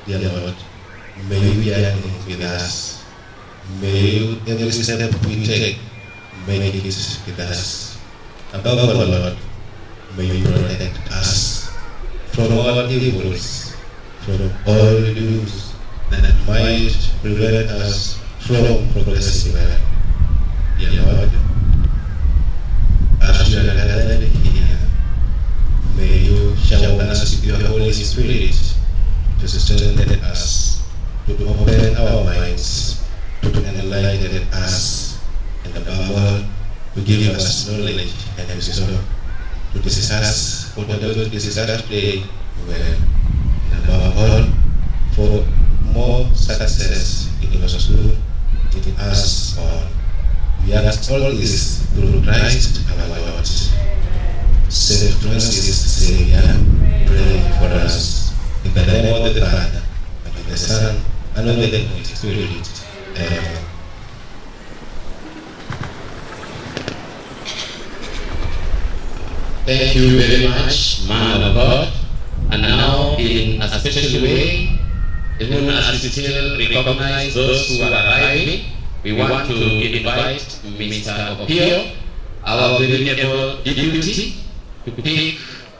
dear Lord, may you be with us. May you, every step we take, make it with us. Above all, Lord, may you protect us from all evils, from all evils that might prevent us from progressing well. Dear Lord, as we are gathered here, may you shower us with your Holy Spirit to strengthen us, to open our minds, to enlighten us, and above all, to give us knowledge and wisdom to discuss whatever discuss today well, and above all, for more success in our school, in us all. We ask all this through Christ our Lord. Saint Francis Xavier, pray for us. In the name of the Father, and of the Son, and of the Holy Spirit. Amen. Thank you very much, man of God. And now, in a special way, even as we still recognize those who are arriving, we want to invite Mr. Opio, our venerable deputy, to pick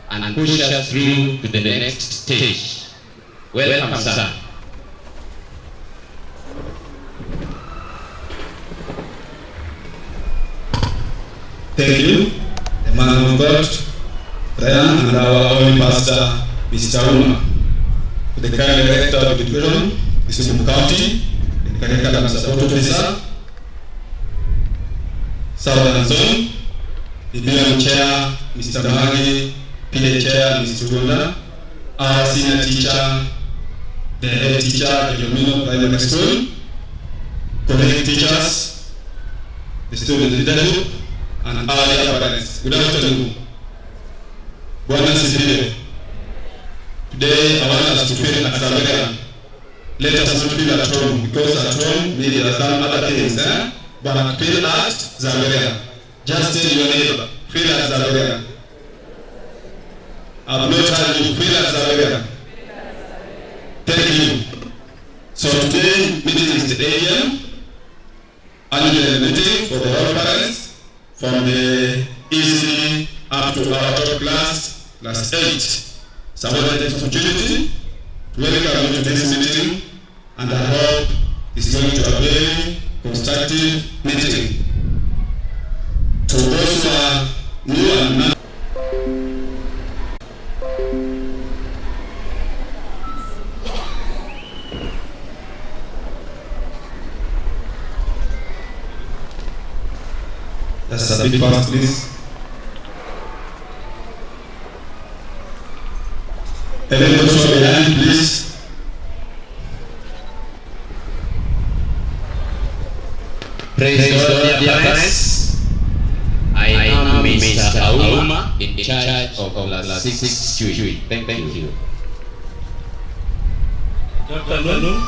and push us through to the next stage. Welcome, sir. Thank you, the man of God, Brian, and our own pastor, Mr. Uma, the current director of education, KISUMU County, the curriculum support officer, Southern Zone, the BM chair, Mr. Magi, PA chair, Mr. Gunda, our senior teacher, the head teacher at Yomino Primary School, colleague teachers, the student leadership, and all the parents. Good afternoon. Bwana Sibiwe. Today I want us to feel at XAVERIAN. Let us not feel at home, because at home maybe there are some other things, but feel at XAVERIAN. Just tell your neighbor, feel at XAVERIAN. I've not heard you, feel at XAVERIAN. Thank you. So today meeting is the AGM, annual meeting for the all parents, from the EC up to our top class 8. So I want to take this opportunity to welcome you to this meeting, and I hope it's going to be a very constructive meeting. To those who are new and not, that's a bit fast, please. Everyone show your hand, please. Praise God, dear parents. I am Mr. Auma, in charge of class 6 Chui. Thank you. Good afternoon.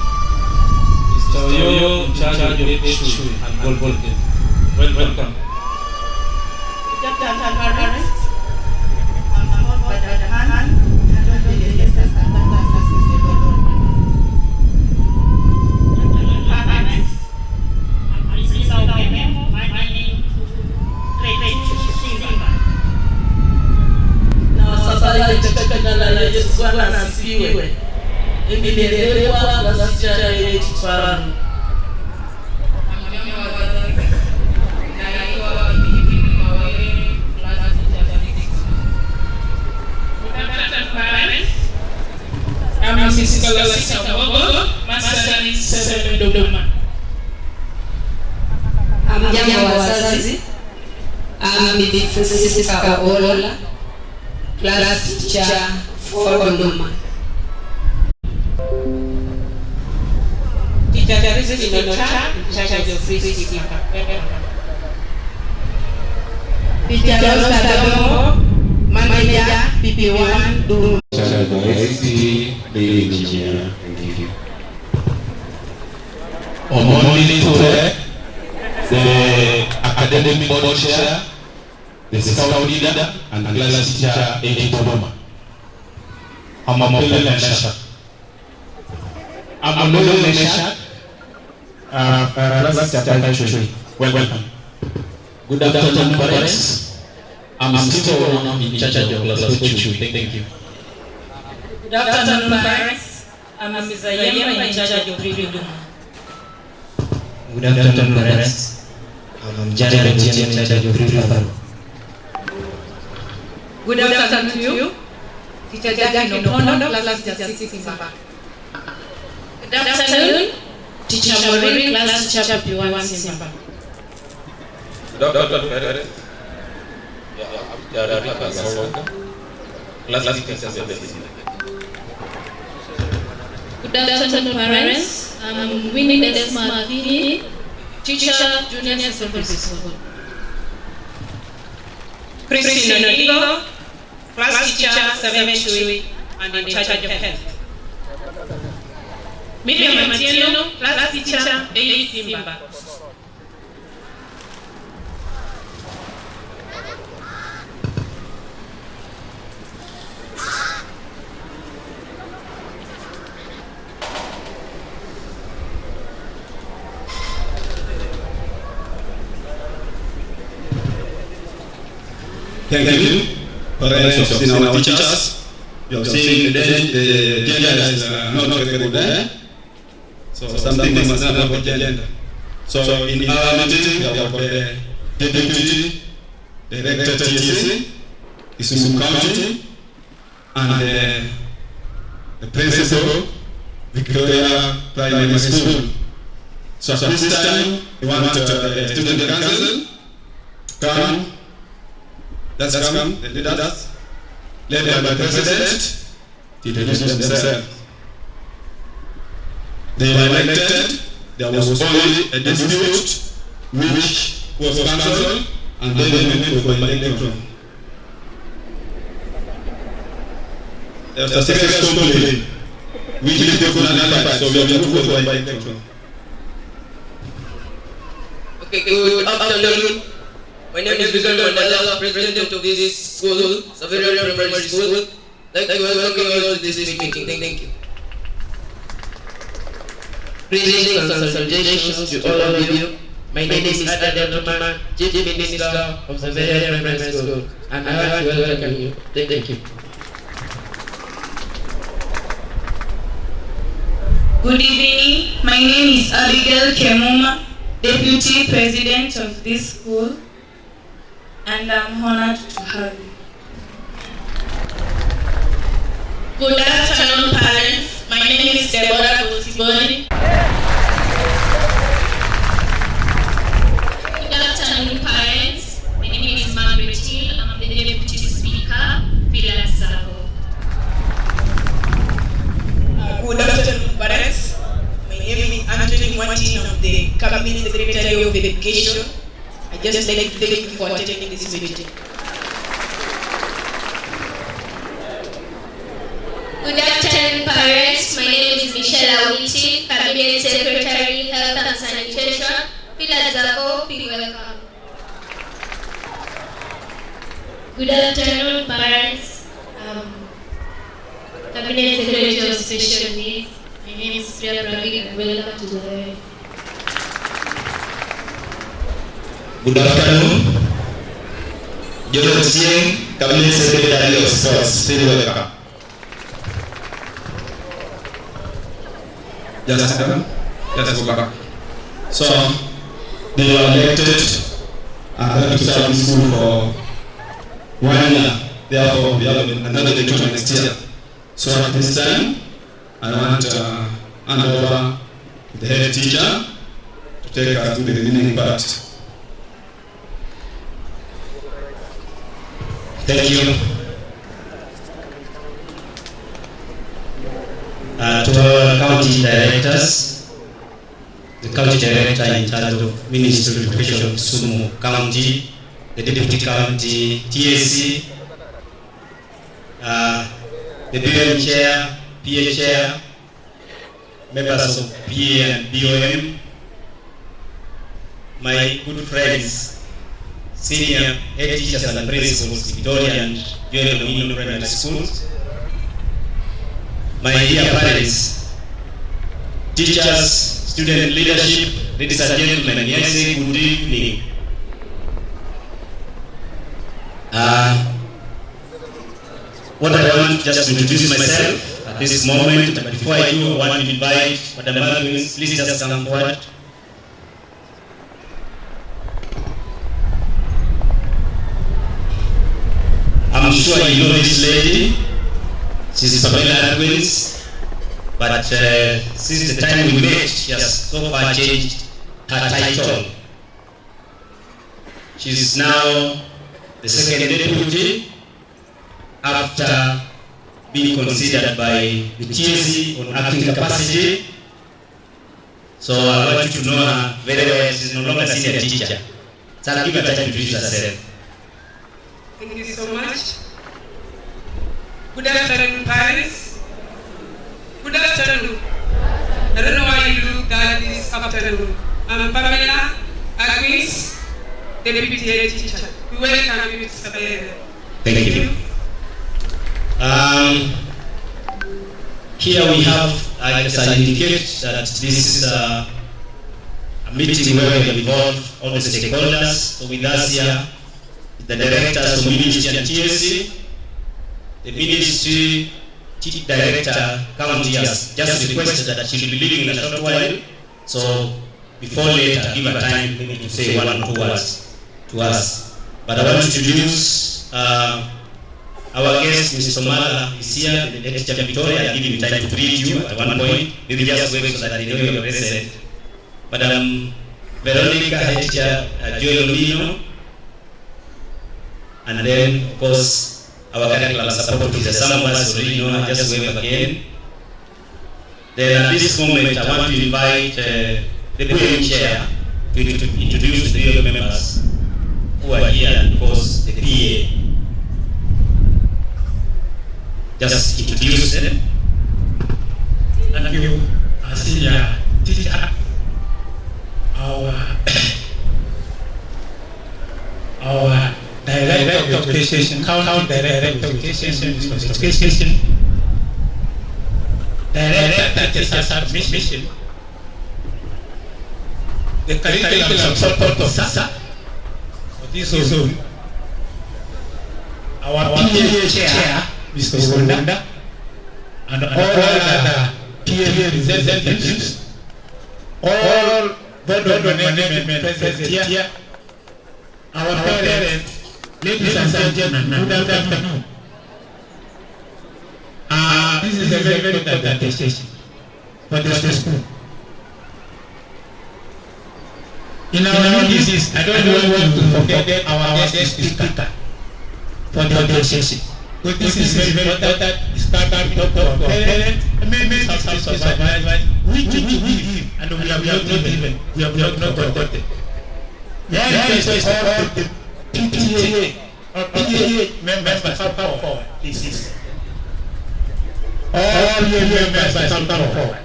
Mr. Oyo, in charge of Chui and Golden. Welcome. Hamjambo wazazi. Bibi Francisca Olola, class teacher for Dodoma. Teacher Teresa Inocha, of free city. Teacher Rosa manager PP1 do. Thank you. On Monday today, the academic board chair, the scout leader, and class teacher in Dodoma. I'm a I'm Olu Meshach, class secretary. Welcome. Good afternoon, parents. I'm still one in charge of class secretary. Thank you. Good afternoon, parents. I'm Mrs. Ayema in charge of pre-reading. Good afternoon, parents. I'm Jared in charge of pre-reading. Good afternoon to you. Teacher Jackie Nopondo, class teacher 6 Simba. Good afternoon, Teacher Maureen, class teacher P1 Simba. Good afternoon, parents. I'm Winnie Desma Vini, teacher, junior secondary school. Christine Onigo, class teacher 7 and in charge of health. Miriam Matieno, class teacher 8 Simba. Thank you, parents of our teachers. You have seen the gender is not very good there. So something must not have gender. So in our meeting, we have the deputy director TSA, KISUMU County, and the principal, Victoria Primary School. So at this time, we want the student council to come. Let's come, the leaders, led by the president, to introduce themselves. They were elected, there was only a dispute which was cancelled, and then they went for election. There was a serious complaint, which they could not identify, so we have to go for election. Okay, good afternoon. My name is Vigal Mandela, president of this school, XAVERIAN Primary School. Like to welcome you all to this meeting. Thank you. Greetings and salutations to all of you. My name is Adam Tuma, Chief Minister of XAVERIAN Primary School, and I want to welcome you. Thank you. Good evening. My name is Abigail Kemuma, Deputy President of this school, and I'm honored to have you. Good afternoon, parents. My name is Deborah Gosiboni. Good afternoon, parents. My name is Margaret Hill. I'm the Deputy Speaker, Villa Savo. Good afternoon, parents. My name is Anthony Martin. I'm the Cabinet Secretary of Education. I just like to thank you for attending this meeting. Good afternoon, parents. My name is Michelle Awiti, Cabinet Secretary, Health and Sanitation, Villa Savo. Welcome. Good afternoon, parents. Cabinet Secretary of Special Needs. My name is Priya Pravi. Welcome to the. Good afternoon. John Singh, Cabinet Secretary of Sports. Welcome. Just come. Let's go back. So they were elected to serve the school for 1 year. Therefore, we have another election next year. So at this time, I want to hand over to the head teacher to take us to the remaining part. Thank you. To our county directors, the county director in charge of Ministry of Education, KISUMU County, the deputy county TSC, the BOM chair, PA chair, members of PA and BOM, my good friends, senior head teachers and principals, Victoria and Joel Dominion Primary Schools, my dear parents, teachers, student leadership, ladies and gentlemen, yes, good evening. What I want just to introduce myself at this moment, but before I do, I want to invite Madam Marwins, please just come forward. I'm sure you know this lady. She's Pamela Marwins, but since the time we met, she has so far changed her title. She's now the second deputy after being considered by the TSC on acting capacity. So I want you to know her very well. She's no longer a senior teacher. So I'll give her time to introduce herself. Thank you so much. Good afternoon, parents. Good afternoon. I don't know why you do that this afternoon. I'm Pamela Agnes, Deputy Head Teacher. We welcome you to XAVERIAN. Thank you. Here we have, as I indicate, that this is a meeting where we have involved all the stakeholders. So with us here, the directors of Ministry and TSC, the Ministry Chief Director County has just requested that she will be leaving in a short while. So before later, give her time maybe to say one or two words to us. But I want to introduce our guest, Mr. Somala, is here, the teacher Victoria. I'll give him time to greet you at one point. Maybe just wait so that they know you're present. Madam Veronica, teacher Joel Lubino. And then, of course, our curriculum support officer, some of us already know her, just wave again. Then at this moment, I want to invite the PA chair to introduce the PA members who are here, and of course, the PA. Just introduce them. Thank you, senior teacher. Our Director of Education, County Director of Education, Minister of Education, Director of Teachers Admission, the curriculum support officer for this zone, our PA chair, Mr. Wanda, and all other PA representatives, all board of management present here, our parents, ladies and gentlemen, good afternoon. This is a very important attestation for the school. In our disease, I don't want to forget our guest speaker for the attestation. But this is very important. Start up to our parents, members of the supervisors, which we give, and we have not given, we have not forgotten. We request all the PTA or PTA members to come forward. This is all your members to come forward.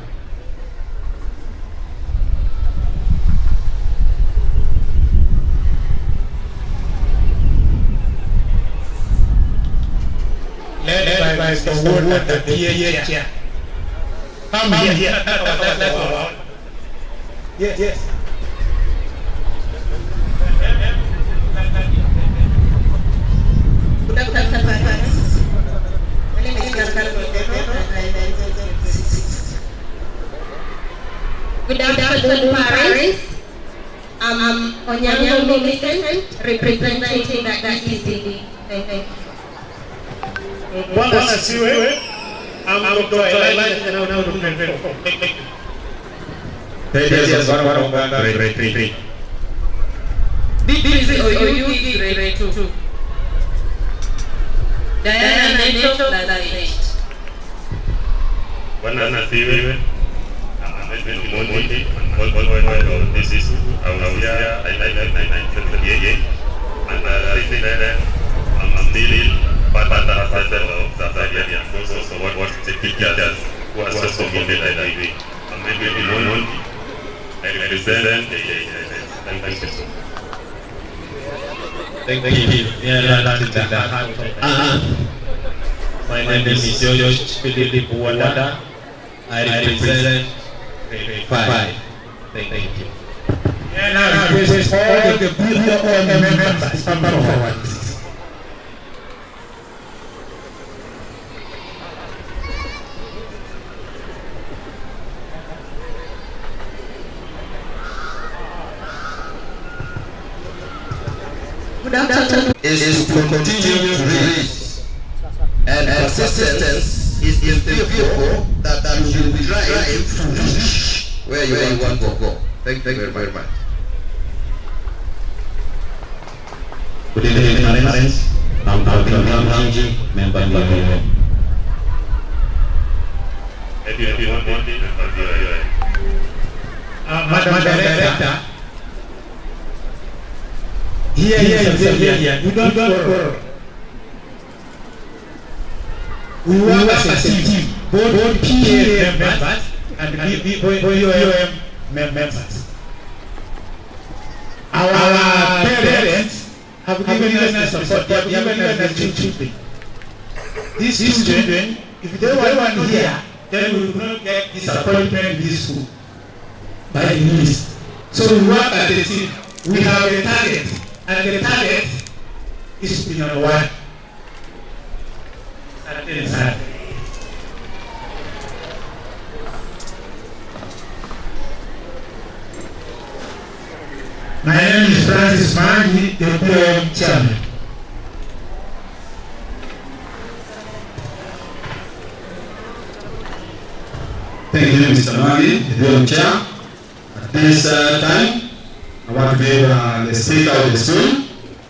Led by the word of the PA chair. Come here. Let's go out. Yes. Good afternoon, parents. My name is Good afternoon, parents. I'm Onyango Millicent, representing the ECD. Thank you. Bwana siwe, I'm Dr. Elijah now to prevent. This is OUE grade 2. Diana Neto, that's 8. Bwana siwe, this is I was here, I 1978, and I think that I'm still part of the XAVERIAN, so what the teachers who are so committed I agree. I'm maybe known, I represent thank you so much. Thank you. My name is George Philip Wanda. I represent grade 5. Thank you. And now request all the BOM members to come forward. Good afternoon. Is to continue to read, and persistence is the vehicle that you will drive to reach where you want to go. Thank you very much. Good evening, parents. I'm Ramji, member of the AGM. Madam Director, here, you don't quarrel. We work as a team, both PA members and BOM members. Our parents have given us the support, they have given us the children. These children, if they weren't here, then we would not get this appointment in this school by the minister. So we work as a team. We have a target, and the target is to be number one. My name is Francis Mandi, the BOM chairman. Thank you, Mr. Mandi, the BOM chair. At this time, I want to give the speaker of the school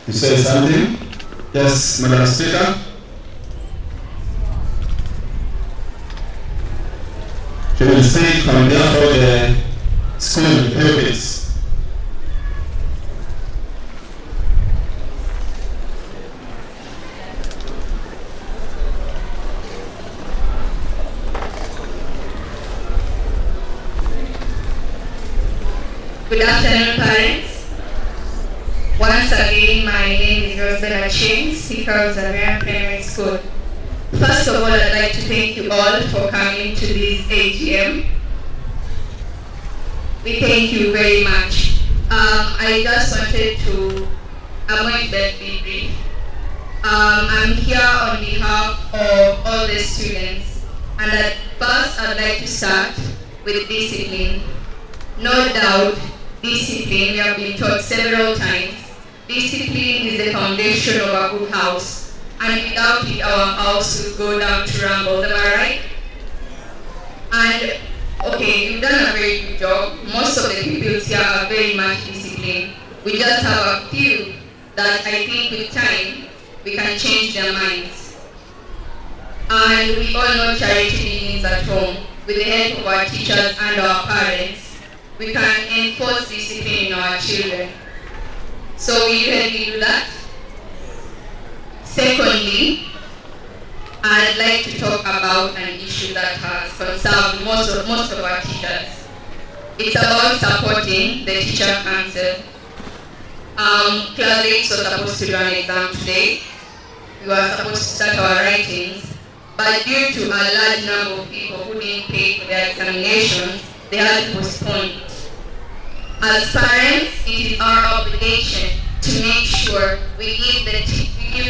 to say something. Yes, Madam Speaker. She will speak on behalf of the school pupils. Good afternoon, parents. Once again, my name is Rosabella Ching, speaker of XAVERIAN Primary School. First of all, I'd like to thank you all for coming to this AGM. We thank you very much. I just wanted to avoid that be brief. I'm here on behalf of all the students, and at first I'd like to start with discipline. No doubt, discipline, we have been taught several times. Discipline is the foundation of a good house. And without it, our house will go down to rumble. Am I right? And, okay, you've done a very good job. Most of the people here are very much disciplined. We just have a few that I think with time, we can change their minds. And we all know charity begins at home. With the help of our teachers and our parents, we can enforce discipline in our children. So will you help me do that? Secondly, I'd like to talk about an issue that has concerned most of our teachers. It's about supporting the teacher council. Class 8 was supposed to do an exam today. We were supposed to start our writings, but due to a large number of people who didn't pay for their examinations, they had to postpone it. As parents, it is our obligation to make sure we give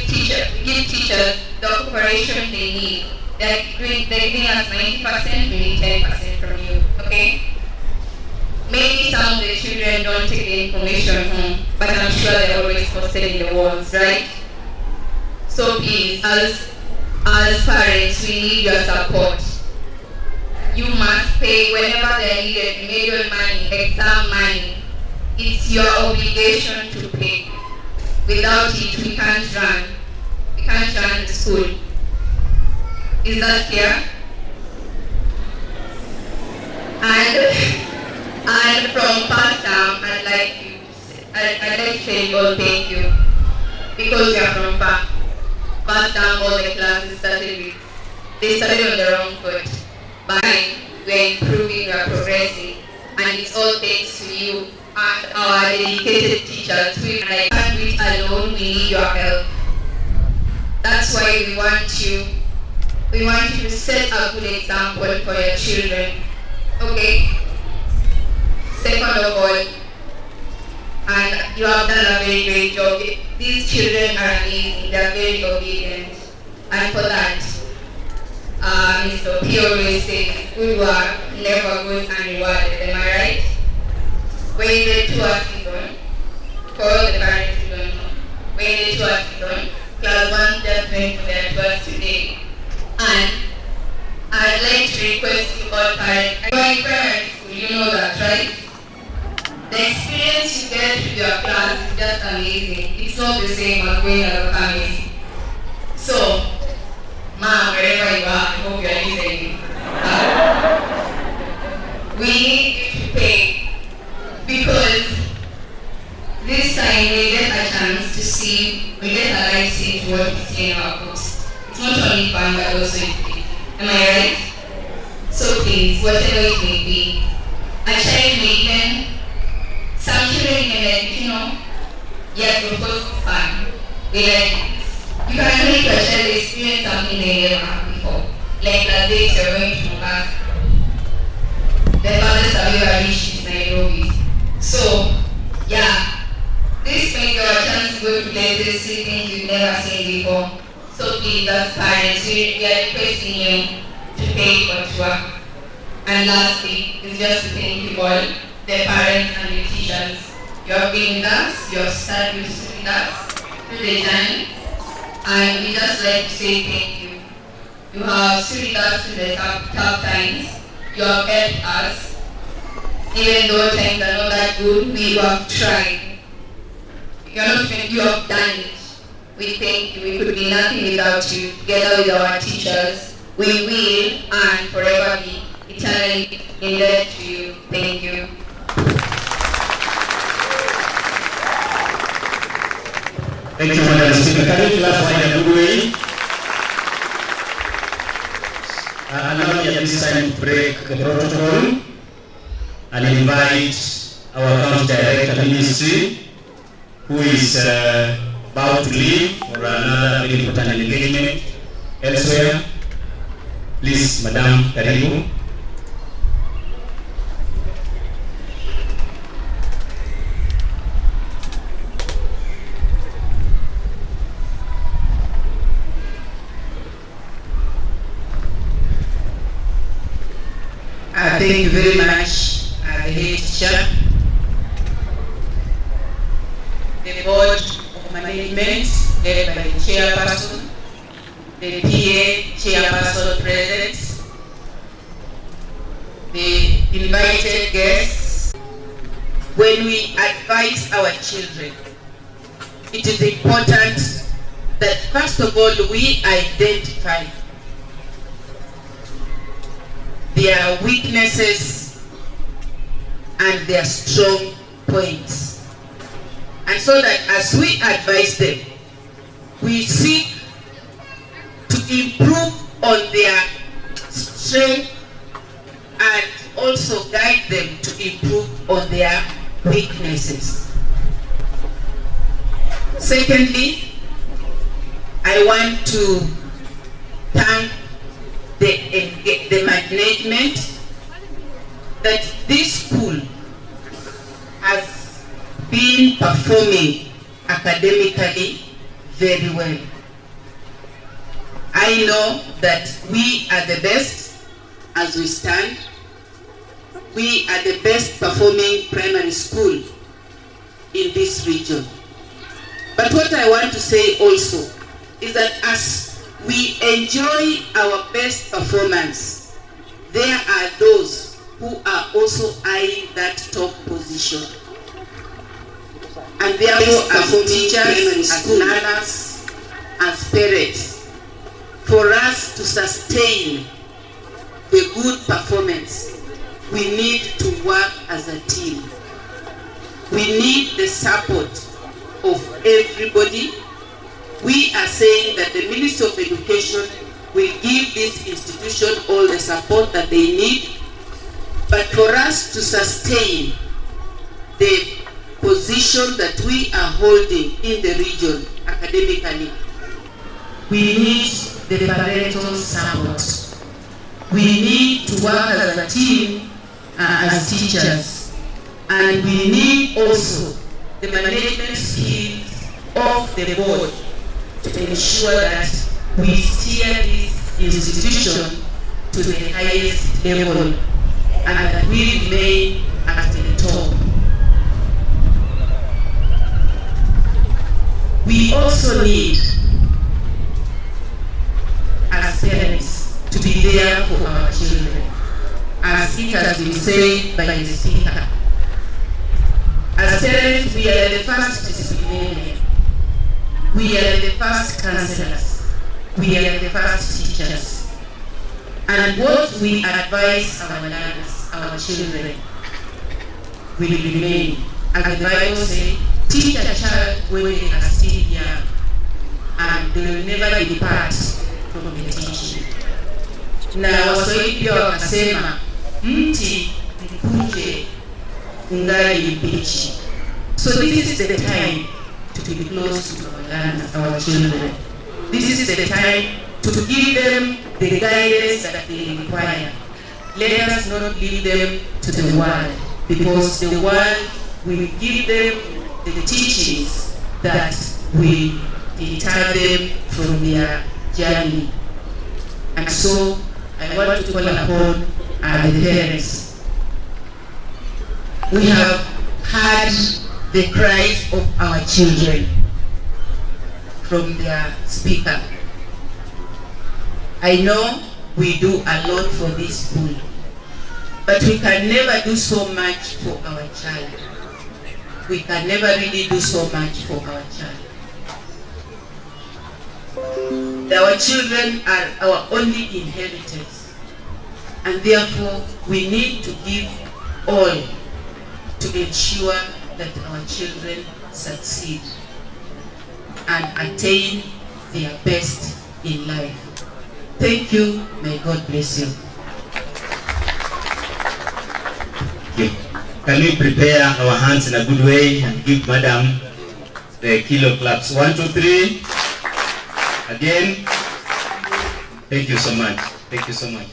teachers the cooperation they need. They're giving us 90%, we need 10% from you, okay? Maybe some of the children don't take the information home, but I'm sure they're always posted in the walls, right? So please, as parents, we need your support. You must pay whenever they needed, medical money, exam money. It's your obligation to pay. Without it, we can't run. We can't run the school. Is that clear? And from past time, I'd like to say you all thank you. Because you are from past time, all the classes started on the wrong foot. But we're improving, we're progressing, and it's all thanks to you and our dedicated teachers. And I can't do it alone, we need your help. That's why we want you to set a good example for your children. Okay, second of all, and you have done a very great job. These children are amazing, they are very obedient. And for that, Mr. P always says, good work never goes unrewarded, am I right? When the tour season, for all the parents who don't know, when the tour season, class 1 just went for their tours today. And I'd like to request you all parents, going primary school, you know that, right? The experience you get with your class is just amazing. It's not the same as going as a family. So, Mom, wherever you are, I hope you are listening. We need you to pay because this time we get a chance to see, we get a light see to what we see in our books. It's not only fun but also educating. Am I right? So please, whatever it may be, a child may even, some children may yes, of course it's fun. We like you can make your child experience something they never had before. Like the days you're going to class. The fathers have ever reached Nairobi. So, yeah, this may be our chance to go to places, see things you've never seen before. So please, as parents, we are requesting you to pay for tour. And lastly, is just to thank you all, the parents and the teachers. You have been with us, you have studied with us through the journey. And we just like to say thank you. You have stood with us in the tough times. You have helped us. Even though times are not that good, we have tried. You have done it. We thank you. We could be nothing without you. Together with our teachers, we will and forever be eternally indebted to you. Thank you. Thank you, Madam Speaker. Can you clap for the good way? Allow me at this time to break the protocol and invite our County Director Ministry, who is about to leave for another very important engagement elsewhere. Please, Madam, karibu. Thank you very much, the head teacher, the board of management led by the chairperson, the PA chairperson present, the invited guests. When we advise our children, it is important that first of all we identify their weaknesses and their strong points. And so that as we advise them, we seek to improve on their strength and also guide them to improve on their weaknesses. Secondly, I want to thank the management that this school has been performing academically very well. I know that we are the best as we stand. We are the best performing primary school in this region. But what I want to say also is that as we enjoy our best performance, there are those who are also eyeing that top position. And therefore, as teachers, as learners, as parents, for us to sustain the good performance, we need to work as a team. We need the support of everybody. We are saying that the Ministry of Education will give this institution all the support that they need, but for us to sustain the position that we are holding in the region academically, we need the parental support. We need to work as a team, as teachers. And we need also the management skills of the board to ensure that we steer this institution to the highest level and that we remain at the top. We also need, as parents, to be there for our children, as it has been said by the speaker. As parents, we are the first disciplinarian. We are the first counselors. We are the first teachers. And what we advise our learners, our children, will remain. As the Bible says, teach a child when they are still young, and they will never depart from the teaching. Na Waswahili pia wakasema, mti mkunje ungali mbichi. So this is the time to be close to our learners, our children. This is the time to give them the guidance that they require. Let us not leave them to the world, because the world will give them the teachings that will deter them from their journey. And so I want to call upon the parents. We have heard the cries of our children from their speaker. I know we do a lot for this school, but we can never do so much for our child. We can never really do so much for our child. Our children are our only inheritance, and therefore we need to give all to ensure that our children succeed and attain their best in life. Thank you. May God bless you. Can we prepare our hands in a good way and give Madam the kilo claps? 1, 2, 3. Again. Thank you so much. Thank you so much.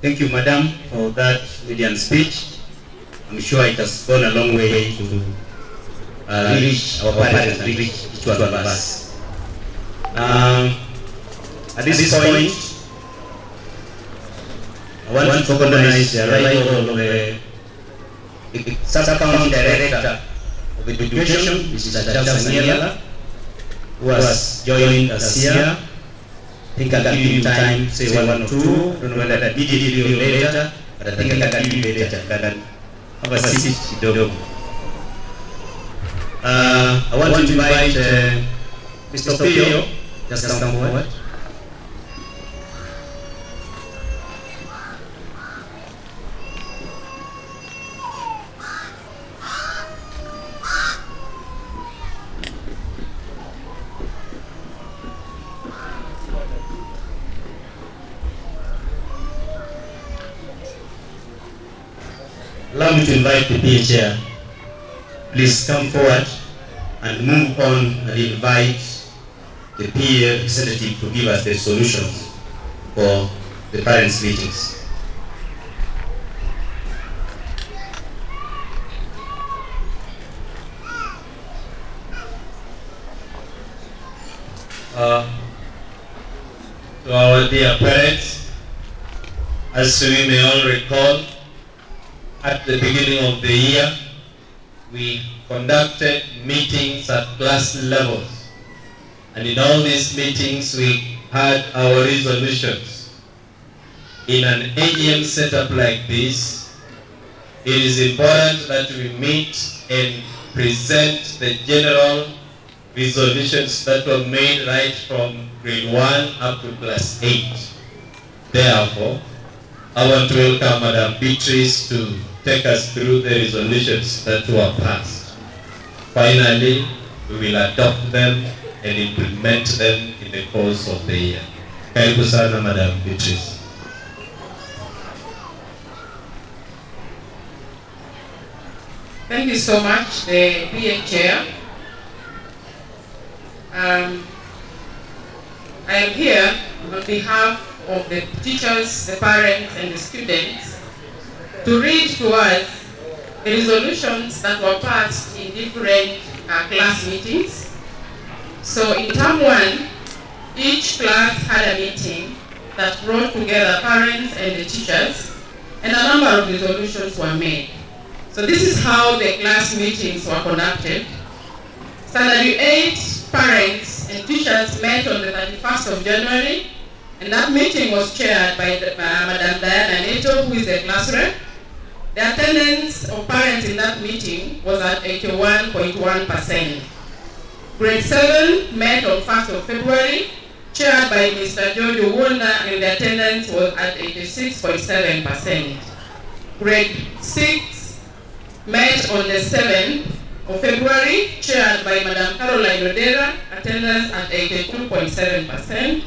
Thank you, Madam, for that median speech. I'm sure it has gone a long way to reach our parents and reach each one of us. At this point, I want to recognize the arrival of the Sub-County Director of Education, Mr. Charles Saniela, who has joined us here. I think I'll give you time, say 1 or 2. I don't know whether that immediately or later, but I think I'll give you later. Have a seat, kidogo. I want to invite Mr. Pio, just come forward. Allow me to invite the PA chair. Please come forward and move on and invite the PA representative to give us the solutions for the parents' meetings. To our dear parents, as we may all recall, at the beginning of the year, we conducted meetings at class levels. And in all these meetings, we had our resolutions. In an AGM setup like this, it is important that we meet and present the general resolutions that were made right from grade 1 up to class 8. Therefore, I want to welcome Madam Beatrice to take us through the resolutions that were passed. Finally, we will adopt them and implement them in the course of the year. Karibu sana, Madam Beatrice. Thank you so much, the PA Chair. I am here on behalf of the teachers, the parents, and the students to read to us the resolutions that were passed in different class meetings. So in term 1, each class had a meeting that brought together parents and the teachers, and a number of resolutions were made. So this is how the class meetings were conducted. Standard 8 parents and teachers met on the 31st of January, and that meeting was chaired by Madam Diana Neto, who is the class rep. The attendance of parents in that meeting was at 81.1%. Grade 7 met on 1st of February, chaired by Mr. George Owona, and the attendance was at 86.7%. Grade 6 met on the 7th of February, chaired by Madam Caroline Odera, attendance at 82.7%.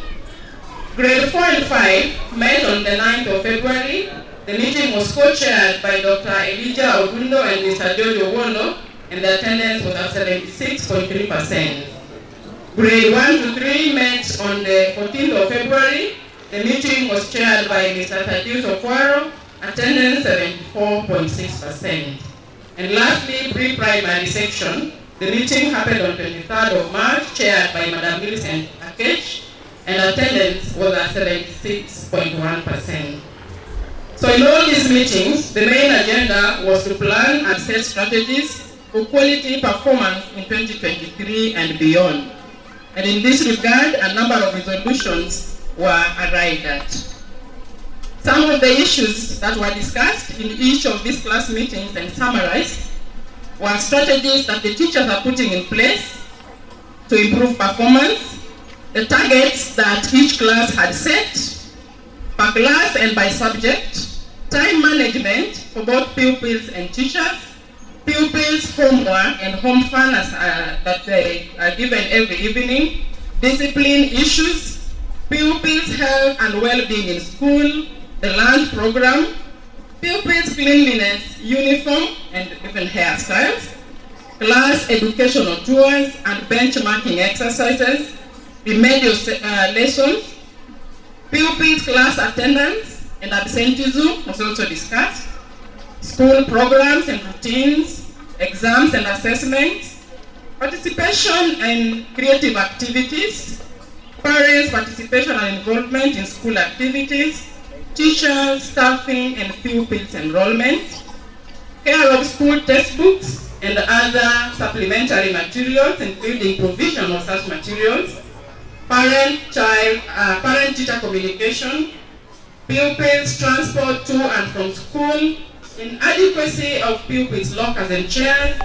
Grade 4 and 5 met on the 9th of February. The meeting was co-chaired by Dr. Elijah Ogundo and Mr. George Owono, and the attendance was at 76.3%. Grade 1 to 3 met on the 14th of February. The meeting was chaired by Mr. Thaddeus Okwaro, attendance 74.6%. And lastly, pre-primary section, the meeting happened on 23rd of March, chaired by Madam Millicent Akech, and attendance was at 76.1%. So in all these meetings, the main agenda was to plan and set strategies for quality performance in 2023 and beyond. And in this regard, a number of resolutions were arrived at. Some of the issues that were discussed in each of these class meetings and summarized were strategies that the teachers are putting in place to improve performance, the targets that each class had set, per class and by subject, time management for both pupils and teachers, pupils' homework and home fun that they are given every evening, discipline issues, pupils' health and well-being in school, the lunch program, pupils' cleanliness, uniform, and even hairstyles, class educational tours and benchmarking exercises, remedial lessons, pupils' class attendance and absenteeism was also discussed, school programs and routines, exams and assessments, participation in creative activities, parents' participation and involvement in school activities, teachers, staffing, and pupils' enrollment, care of school textbooks and other supplementary materials, including provision of such materials, parent-teacher communication, pupils' transport to and from school, inadequacy of pupils' lockers and chairs,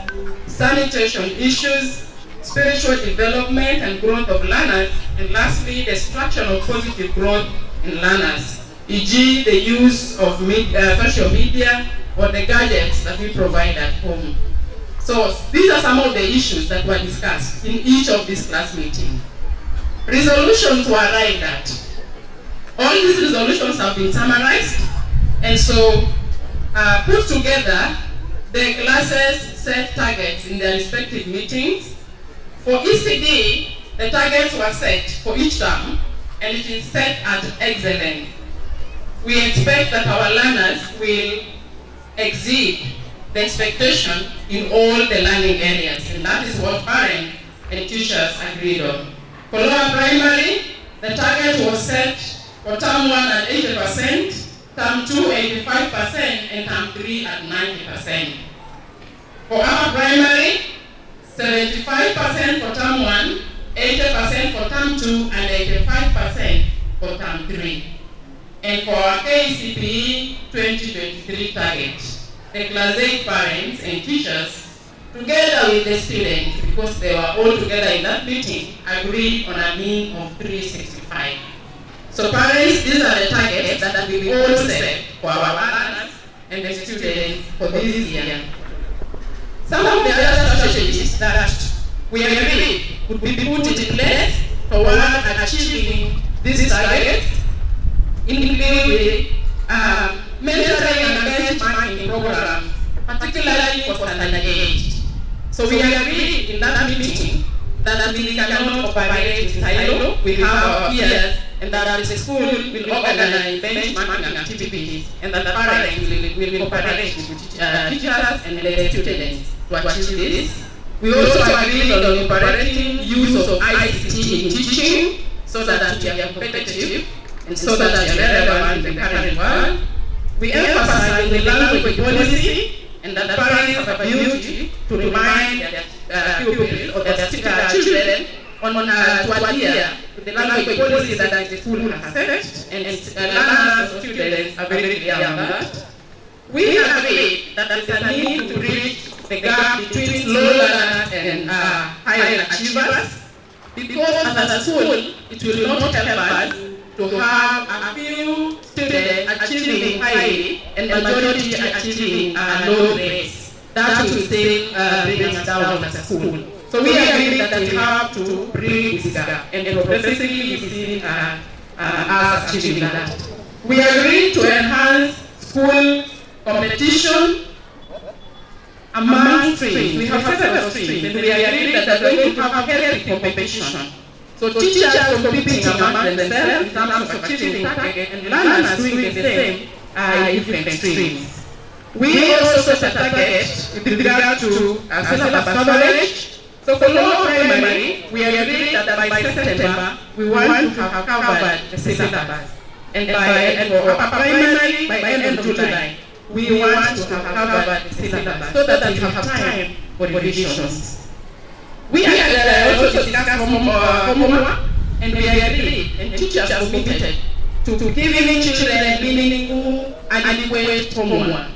sanitation issues, spiritual development and growth of learners, and lastly, the structure of positive growth in learners, e.g. the use of social media or the gadgets that we provide at home. So these are some of the issues that were discussed in each of these class meetings. Resolutions were arrived at. All these resolutions have been summarized, and so put together, the classes set targets in their respective meetings. For ECD, the targets were set for each term, and it is set at excellence. We expect that our learners will exceed the expectation in all the learning areas, and that is what parents and teachers agreed on. For lower primary, the target was set for term 1 at 80%, term 2 85%, and term 3 at 90%. For upper primary, 75% for term 1, 80% for term 2, and 85% for term 3. And for our KCPE 2023 target, the class 8 parents and teachers, together with the students, because they were all together in that meeting, agreed on a mean of 365. So parents, these are the targets that we will all set for our learners and the students for this year. Some of the other strategies that we agreed would be put in place toward achieving these targets include mentoring and benchmarking programs, particularly for standard 8. So we agreed in that meeting that we cannot operate in silo. We have our peers and that the school will organize benchmarking activities, and that the parents will cooperate with teachers and their students to achieve this. We also agreed on incorporating use of ICT in teaching so that we are competitive and so that we are relevant in the current world. We emphasize the language policy and that the parents have a duty to remind their pupils or their children to adhere to the language policy that the school has set, and learners or students are very clear on that. We agreed that there is a need to bridge the gap between low learners and higher achievers, because as a school, it will not help us to have a few students achieving highly and majority achieving low grades. That will still bring us down as a school. So we agree that we have to bridge this gap, and progressively we see us achieving that. We agreed to enhance school competition among streams. We have several streams, and we agreed that we're going to have healthy competition. So teachers competing among themselves in terms of achieving target, and learners doing the same in different streams. We also set a target with regard to syllabus coverage. So for lower primary, we agreed that by September, we want to have covered the syllabus. And for upper primary, by end of July, we want to have covered the syllabus so that we have time for revisions. We also discussed homework, and we agreed, and teachers are committed to giving children meaningful, adequate homework.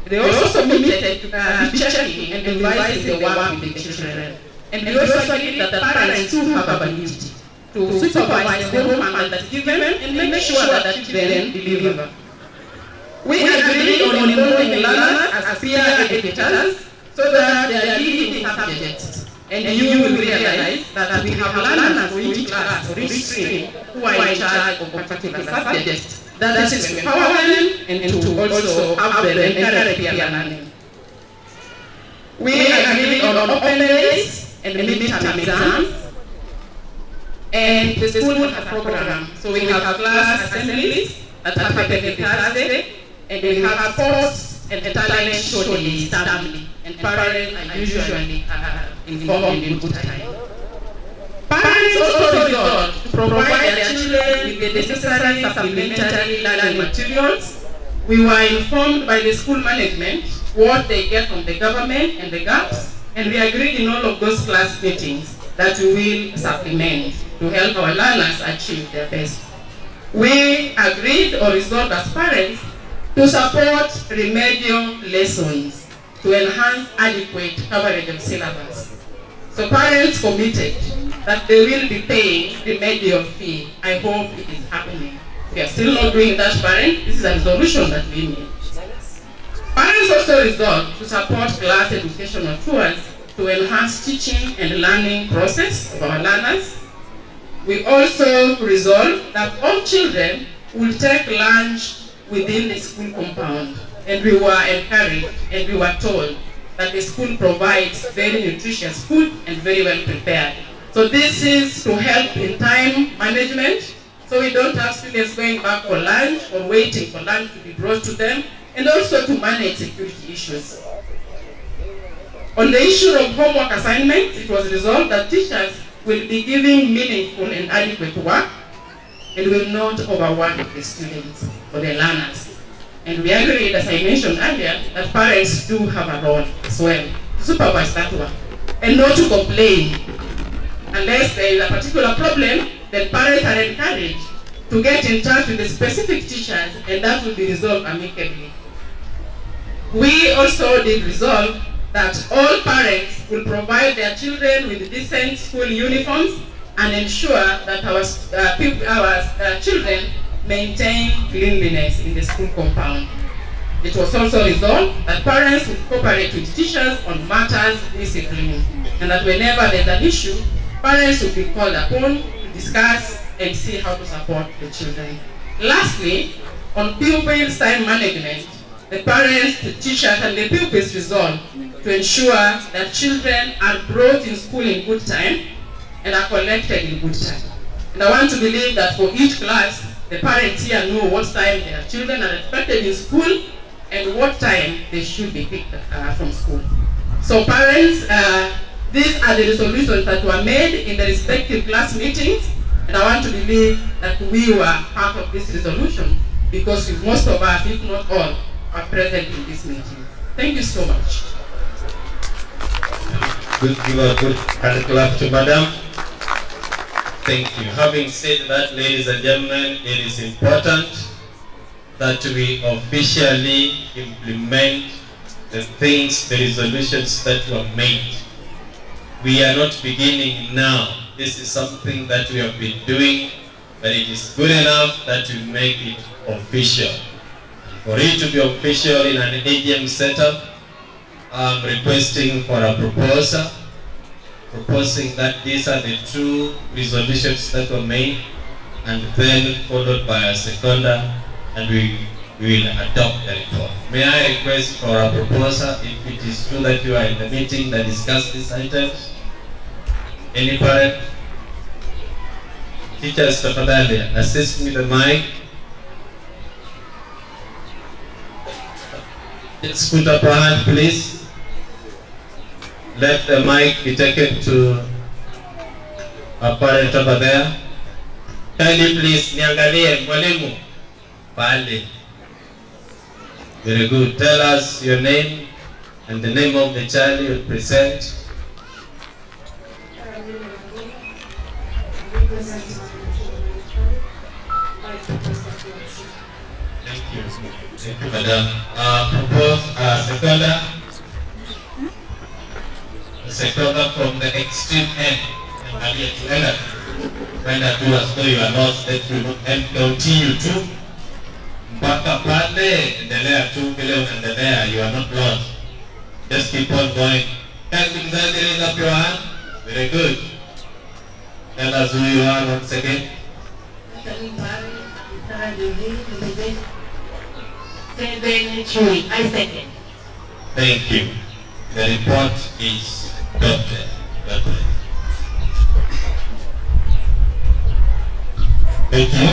They also committed to be checking and revising the work with the children. And we also agreed that the parents too have a duty to supervise the homework that is given and make sure that the children deliver. We agreed on involving learners as peer educators so that they are leading subjects. And you will realize that we have learners for each class or each stream who are in charge of a particular subject. That is to empower them and to also have them encourage peer learning. We agreed on open days and midterm exams. And the school has a program. So we have class assemblies that happen every Thursday, and we have sports and talent show days annually. And parents are usually involved in good time. Parents also resolved to provide their children with the necessary supplementary learning materials. We were informed by the school management what they get from the government and the gaps, and we agreed in all of those class meetings that we will supplement to help our learners achieve their best. We agreed or resolved as parents to support remedial lessons to enhance adequate coverage of syllabus. So parents committed that they will be paying remedial fee. I hope it is happening. If you are still not doing that, parents, this is a resolution that we need. Parents also resolved to support class educational tours to enhance teaching and learning process of our learners. We also resolved that all children will take lunch within the school compound, and we were encouraged and we were told that the school provides very nutritious food and very well prepared. So this is to help in time management, so we don't have students going back for lunch or waiting for lunch to be brought to them, and also to manage security issues. On the issue of homework assignments, it was resolved that teachers will be giving meaningful and adequate work and will not overwork the students or the learners. And we agreed, as I mentioned earlier, that parents do have a role as well to supervise that work and not to complain. Unless there is a particular problem, then parents are encouraged to get in touch with the specific teachers, and that will be resolved amicably. We also did resolve that all parents will provide their children with decent school uniforms and ensure that our children maintain cleanliness in the school compound. It was also resolved that parents will cooperate with teachers on matters of discipline, and that whenever there's an issue, parents will be called upon to discuss and see how to support the children. Lastly, on pupils' time management, the parents, the teachers, and the pupils resolved to ensure that children are brought in school in good time and are collected in good time. And I want to believe that for each class, the parents here know what time their children are expected in school and what time they should be picked from school. So parents, these are the resolutions that were made in the respective class meetings, and I want to believe that we were part of this resolution because most of us, if not all, are present in this meeting. Thank you so much. Good, give a good hand clap to Madam. Thank you. Having said that, ladies and gentlemen, it is important that we officially implement the things, the resolutions that were made. We are not beginning now. This is something that we have been doing, but it is good enough that we make it official. For it to be official in an AGM setup, I'm requesting for a proposal, proposing that these are the two resolutions that were made, and then followed by a seconder, and we will adopt the report. May I request for a proposal, if it is true that you are in the meeting that discuss these items? Any parent? Teachers, tafadhali, assist me the mic. Let's put up a hand, please. Let the mic be taken to a parent over there. Kindly please, niangalie mwalimu pale. Very good. Tell us your name and the name of the child you present. Thank you. Thank you, Madam. Propose a seconder from the extreme end. When I do as though you are not, that you will continue to. Mpaka pale, endelea tu vile unaendelea, you are not lost. Just keep on going. Can you raise up your hand? Very good. Tell us who you are once again. I second. Thank you. The report is adopted. Thank you.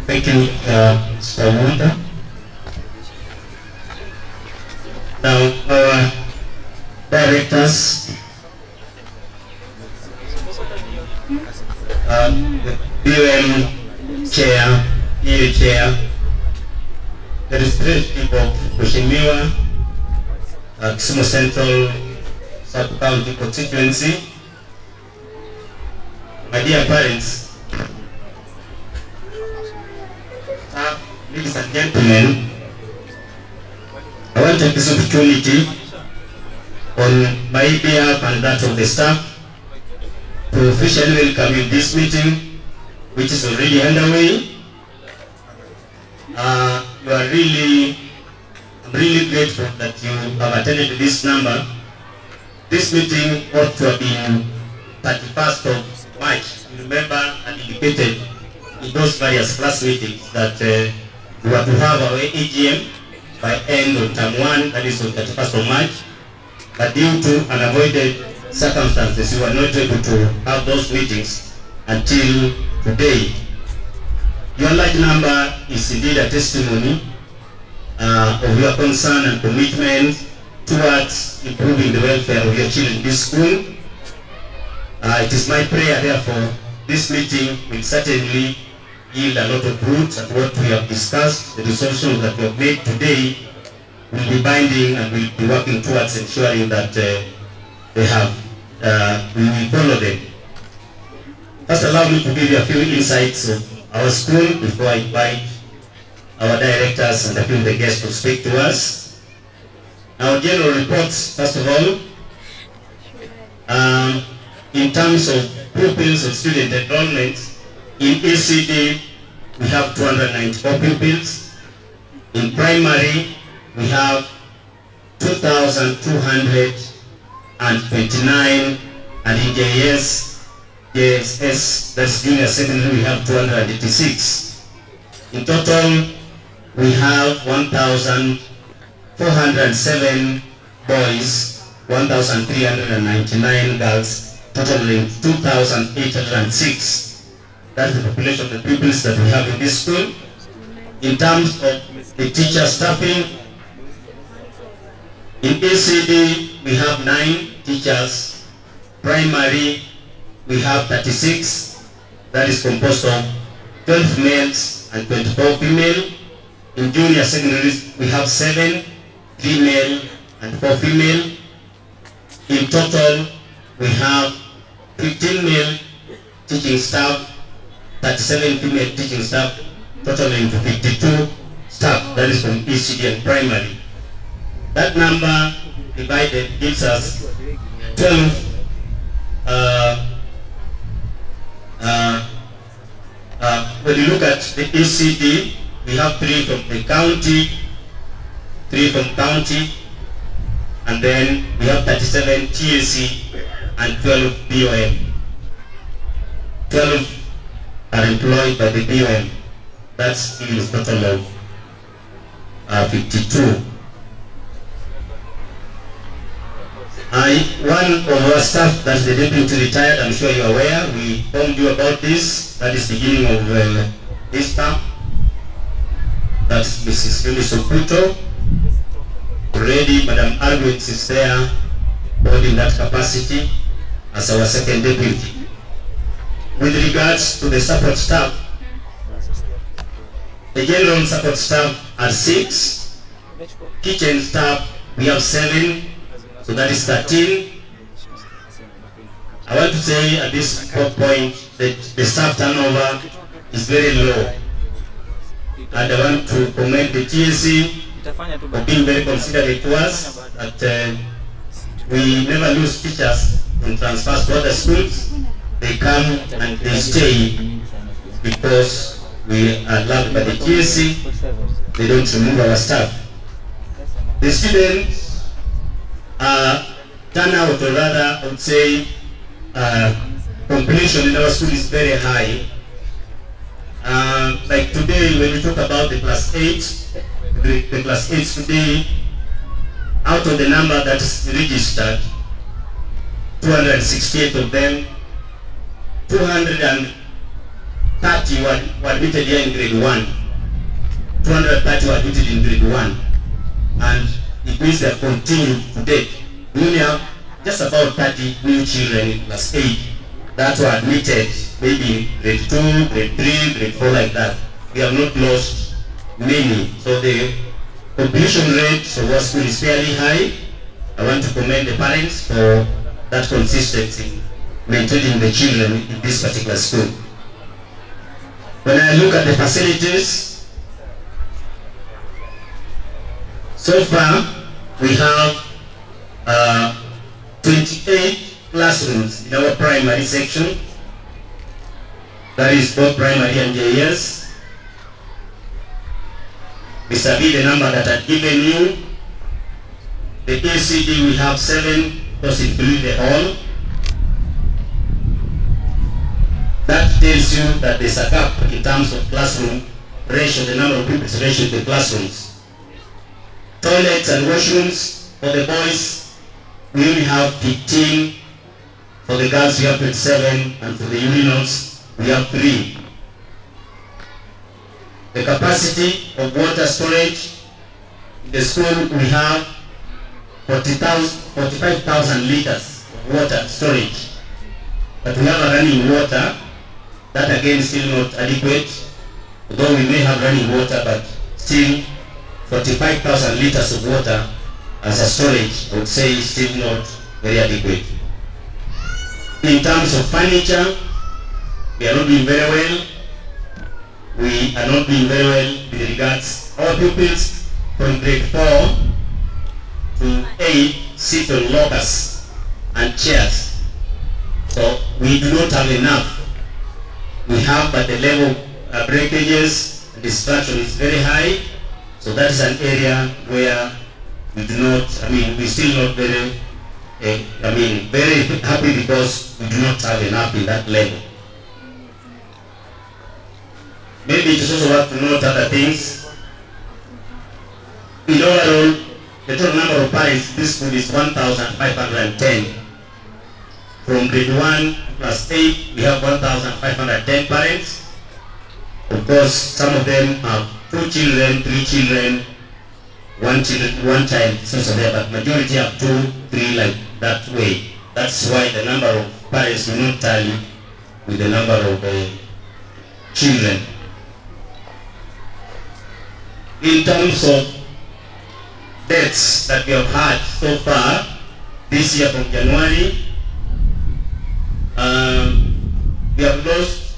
Thank you, Mr. Wanda. Now, our directors, the chair, EU chair, the representative of Kushimiwa, Kisumu Central Sub-County Constituency, my dear parents, ladies and gentlemen, I want to take this opportunity on my behalf and that of the staff to officially welcome you this meeting, which is already underway. I'm really grateful that you have attended this number. This meeting ought to have been 31st of March. You remember and indicated in those various class meetings that we were to have our AGM by end of term 1, that is on 31st of March. But due to unavoided circumstances, we were not able to have those meetings until today. Your large number is indeed a testimony of your concern and commitment towards improving the welfare of your children in this school. It is my prayer, therefore, this meeting will certainly yield a lot of fruit at what we have discussed. The resolutions that we have made today will be binding and will be working towards ensuring that we will follow them. First, allow me to give you a few insights of our school before I invite our directors and a few of the guests to speak to us. Our general reports, first of all, in terms of pupils of student enrollment, in ECD, we have 294 pupils. In primary, we have 2,229, and in JSS, that's junior secondary, we have 286. In total, we have 1,000 407 boys, 1,399 girls, totaling 2,806. That's the population of the pupils that we have in this school. In terms of the teacher staffing, in ECD we have 9 teachers. Primary we have 36. That is composed of 12 males and 24 female. In junior secondary we have 7, 3 male and 4 female. In total we have 15 male teaching staff, 37 female teaching staff, totaling to 52 staff. That is from ECD and primary. That number divided gives us 12 when you look at the ECD, we have 3 from the county, 3 from county, and then we have 37 TSC and 12 BOM. 12 are employed by the BOM. That's a total of 52. One of our staff, that's the deputy retired, I'm sure you're aware, we informed you about this. That is the beginning of this term. That's Mrs. Phyllis Okuto. Already Madam Arguins is there holding that capacity as our second deputy. With regards to the support staff, the general support staff are 6. Kitchen staff, we have 7. So that is 13. I want to say at this point that the staff turnover is very low. And I want to commend the TSC for being very considerate to us that we never lose teachers and transfers to other schools. They come and they stay because we are loved by the TSC. They don't remove our staff. The students turnout, or rather I would say completion in our school is very high. Like today when we talk about the class 8, the class 8 today, out of the number that is registered, 268 of them, 230 were admitted here in grade 1. 230 were admitted in grade 1. And it means they have continued to date. We only have just about 30 new children in class 8 that were admitted, maybe grade 2, grade 3, grade 4, like that. We have not lost many. So the completion rate for our school is fairly high. I want to commend the parents for that consistency in maintaining the children in this particular school. When I look at the facilities, so far we have 28 classrooms in our primary section. That is both primary and JS. Vis-a-vis the number that I've given you, the ECD we have 7, those include the hall. That tells you that there's a gap in terms of classroom ratio, the number of pupils ratio in the classrooms. Toilets and washrooms for the boys, we only have 15. For the girls we have 27, and for the urinals we have 3. The capacity of water storage in the school, we have 45,000 liters of water storage. But we have a running water, that again is still not adequate. Although we may have running water, but still 45,000 liters of water as a storage, I would say, is still not very adequate. In terms of furniture, we are not doing very well. We are not doing very well with regards our pupils from grade 4 to 8 sit on lockers and chairs. So we do not have enough. We have, but the level of breakages and distraction is very high. So that is an area where we do not, we're still not very, very happy because we do not have enough in that level. Maybe it is also worth to note other things. In overall, the total number of parents in this school is 1,510. From grade 1 plus 8, we have 1,510 parents. Of course, some of them have 2 children, 3 children, one child, so there, but majority have 2, 3 like that way. That's why the number of parents will not tally with the number of children. In terms of deaths that we have had so far this year from January, we have lost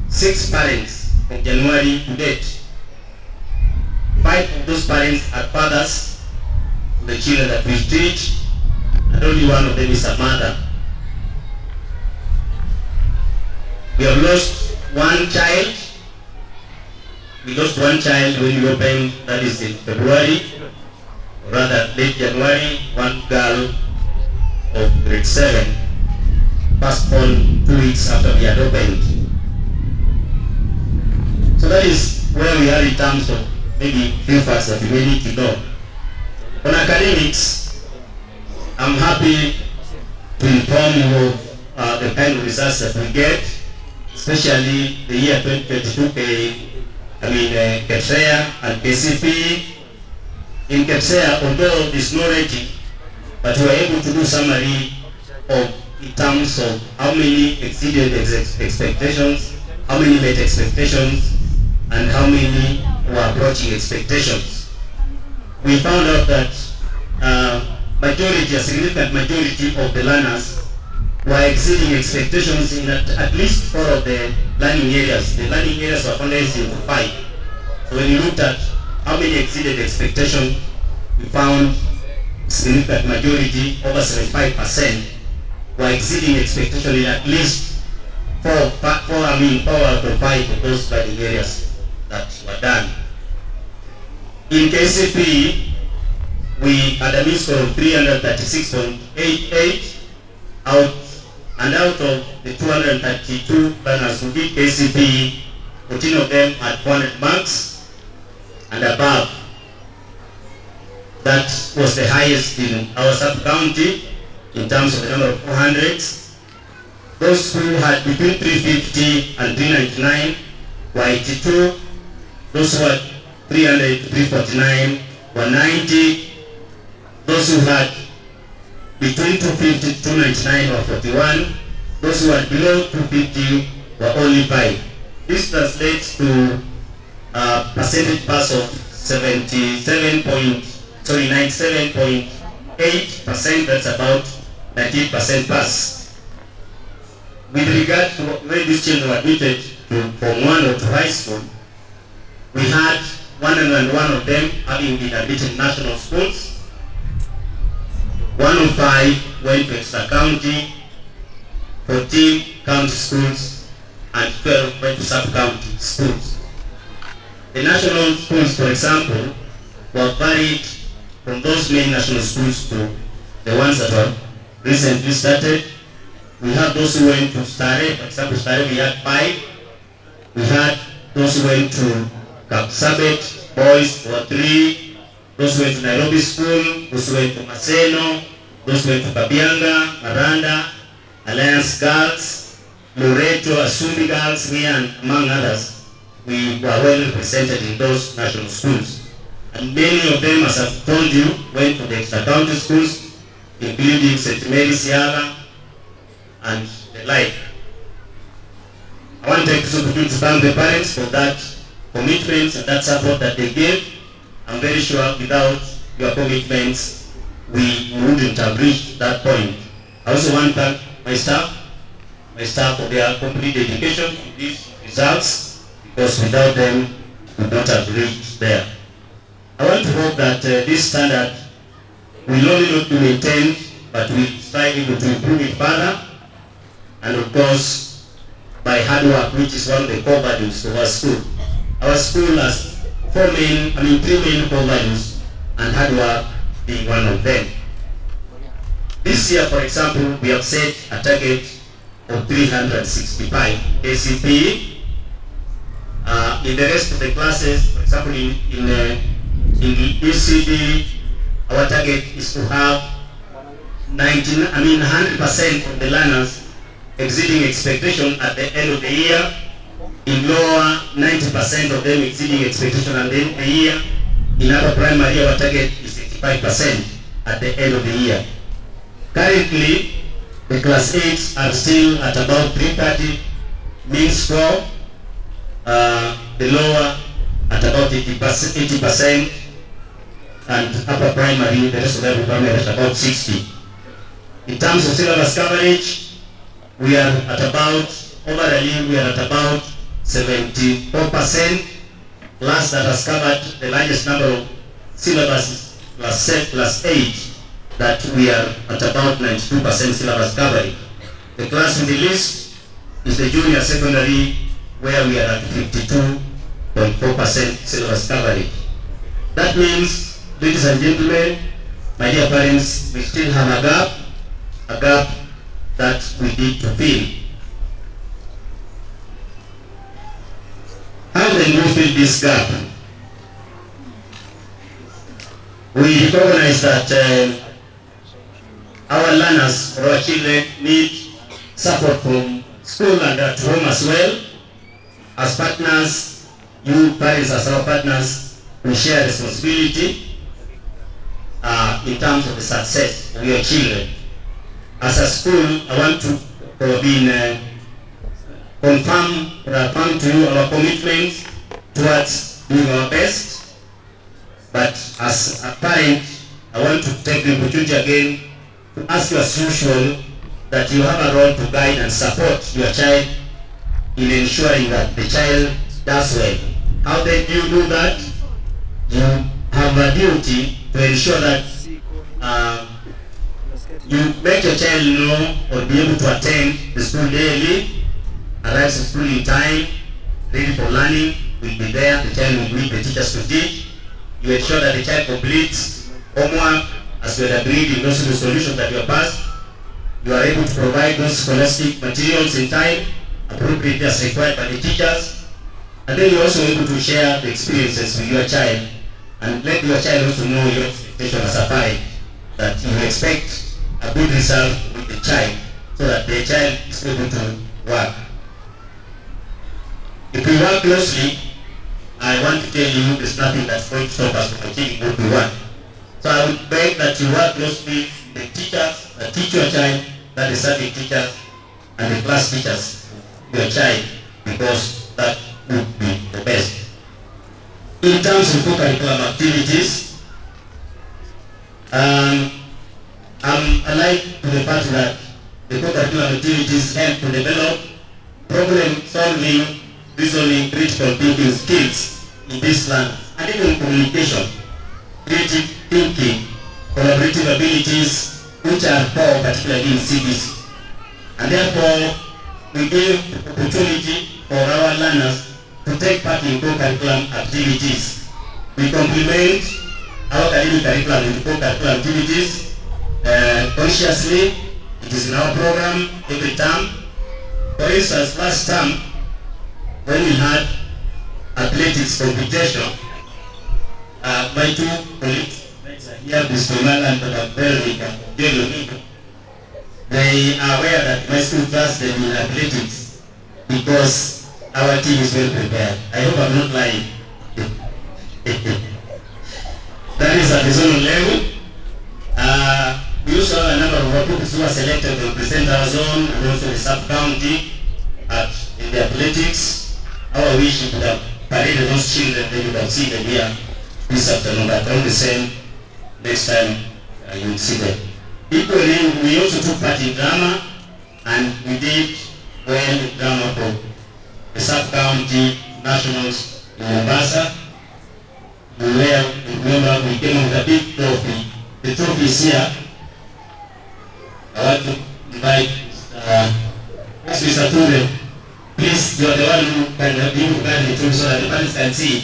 6 parents from January to date. 5 of those parents are fathers to the children that we teach, and only one of them is a mother. We have lost 1 child. We lost 1 child when we opened, that is in February, or rather late January. 1 girl of grade 7 passed on 2 weeks after we had opened. So that is where we are in terms of maybe few facts that you may need to know. On academics, I'm happy to inform you of the kind of results that we get, especially the year 2022 KEPSEA and KCP. In KEPSEA, although there's no rating, but we were able to do summary of in terms of how many exceeded expectations, how many met expectations, and how many were approaching expectations. We found out that a significant majority of the learners were exceeding expectations in at least 4 of the learning areas. The learning areas were condensed into 5. So when you looked at how many exceeded expectations, we found a significant majority, over 75%, were exceeding expectations in at least 4 out of 5 of those learning areas that were done. In KCP, we had a mean score of 336.88 out of the 232 learners who did KCP, 14 of them had 400 marks and above. That was the highest in our sub-county in terms of the number of 400s. Those who had between 350 and 399 were 82. Those who had 300 to 349 were 90. Those who had between 250 to 299 were 41. Those who had below 250 were only 5. This translates to a percentage pass of 97.8%. That's about 98% pass. With regard to when these children were admitted to Form 1 or to high school, we had 101 of them having been admitted in national schools. 105 went to extra county, 14 county schools, and 12 went to sub-county schools. The national schools, for example, were varied from those main national schools to the ones that were recently started. We have those who went to Stare. For example, Stare we had 5. We had those who went to Kapsabet, boys were 3. Those who went to Nairobi School, those who went to Maseno, those who went to Kabianga, Maranda, Alliance Girls, Loreto, Asumbi Girls, and among others. We were well represented in those national schools. And many of them, as I've told you, went to the extra county schools, including St. Mary's Yala and the like. I want to take this opportunity to thank the parents for that commitment and that support that they gave. I'm very sure without your commitments, we wouldn't have reached that point. I also want to thank my staff for their complete dedication to these results, because without them, we would not have reached there. I want to hope that this standard will only not be maintained, but we strive to improve it further, and of course, by hard work, which is one of the core values of our school. Our school has 3 main core values, and hard work being one of them. This year, for example, we have set a target of 365 ACP. In the rest of the classes, for example, in ECD, our target is to have 100% of the learners exceeding expectation at the end of the year. In lower, 90% of them exceeding expectation at the end of the year. In upper primary, our target is 85% at the end of the year. Currently, the class 8 are still at about 330 mean score. The lower at about 80%, and upper primary, the rest of them primary at about 60. In terms of syllabus coverage, we are at about, overall, we are at about 74%. Class that has covered the largest number of syllabus, class 8, that we are at about 92% syllabus coverage. The class in the list is the junior secondary, where we are at 52.4% syllabus coverage. That means, ladies and gentlemen, my dear parents, we still have a gap that we need to fill. How can we fill this gap? We recognize that our learners or our children need support from school and at home as well. As partners, you parents as our partners, we share responsibility in terms of the success of your children. As a school, I want to confirm to you our commitment towards doing our best. But as a parent, I want to take the opportunity again to ask you as usual that you have a role to guide and support your child in ensuring that the child does well. How then do you do that? You have a duty to ensure that you make your child know or be able to attend the school daily, arrives to school in time, ready for learning, will be there, the child will meet the teachers to teach. You ensure that the child completes homework as we had agreed in those resolutions that you have passed. You are able to provide those scholastic materials in time, appropriately as required by the teachers. And then you're also able to share the experiences with your child and let your child also know your expectation as a parent, that you expect a good result with the child so that the child is able to work. If we work closely, I want to tell you there's nothing that's going to stop us from achieving what we want. So I would beg that you work closely with the teachers that teach your child, that is subject teachers and the class teachers, your child, because that would be the best. In terms of co-curriculum activities, I'm alive to the fact that the co-curriculum activities help to develop problem-solving, reasoning, critical thinking skills in this land, and even communication, creative thinking, collaborative abilities, which are core particularly in cities. And therefore, we give opportunity for our learners to take part in co-curriculum activities. We complement our academic curriculum with co-curriculum activities consciously. It is in our program every term. For instance, last term, when we had athletics competition, my two colleagues here, Mr. Mal and Belgica, they are aware that my school class they do athletics because our team is well prepared. I hope I'm not lying. That is at the zonal level. We also have a number of our pupils who are selected to represent our zone and also the sub-county in the athletics. Our wish is to have paraded those children, then you can see them here this afternoon, but all the same, next time you will see them. Equally, we also took part in drama, and we did well in drama for the sub-county nationals in Mombasa, where remember we came with a big trophy. The trophy is here. I want to invite Mr. Ture. Please, you are the one who can help you guide the trophy so that the parents can see it.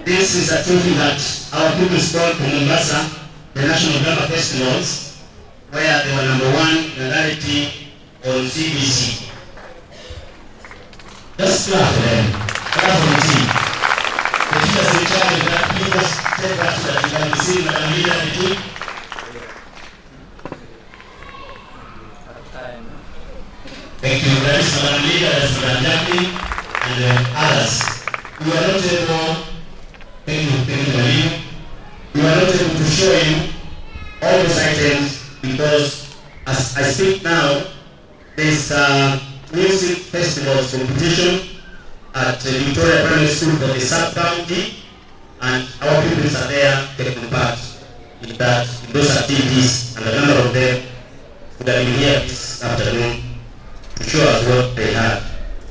This is a trophy that our people scored from Mombasa, the National Drama Festivals, where they were #1 in reality on CBC. Just clap for them. Clap for the team. The teachers in charge of that, take that so that you can receive Madam Leader and the team. Thank you. That is Madam Leader, that's Madam Jackie, and others. We are not able, thank you, Mario. We are not able to show you all those items because as I speak now, there's a music festival competition at Victoria Primary School for the sub-county, and our pupils are there taking part in those activities, and a number of them would have been here this afternoon to show us what they had.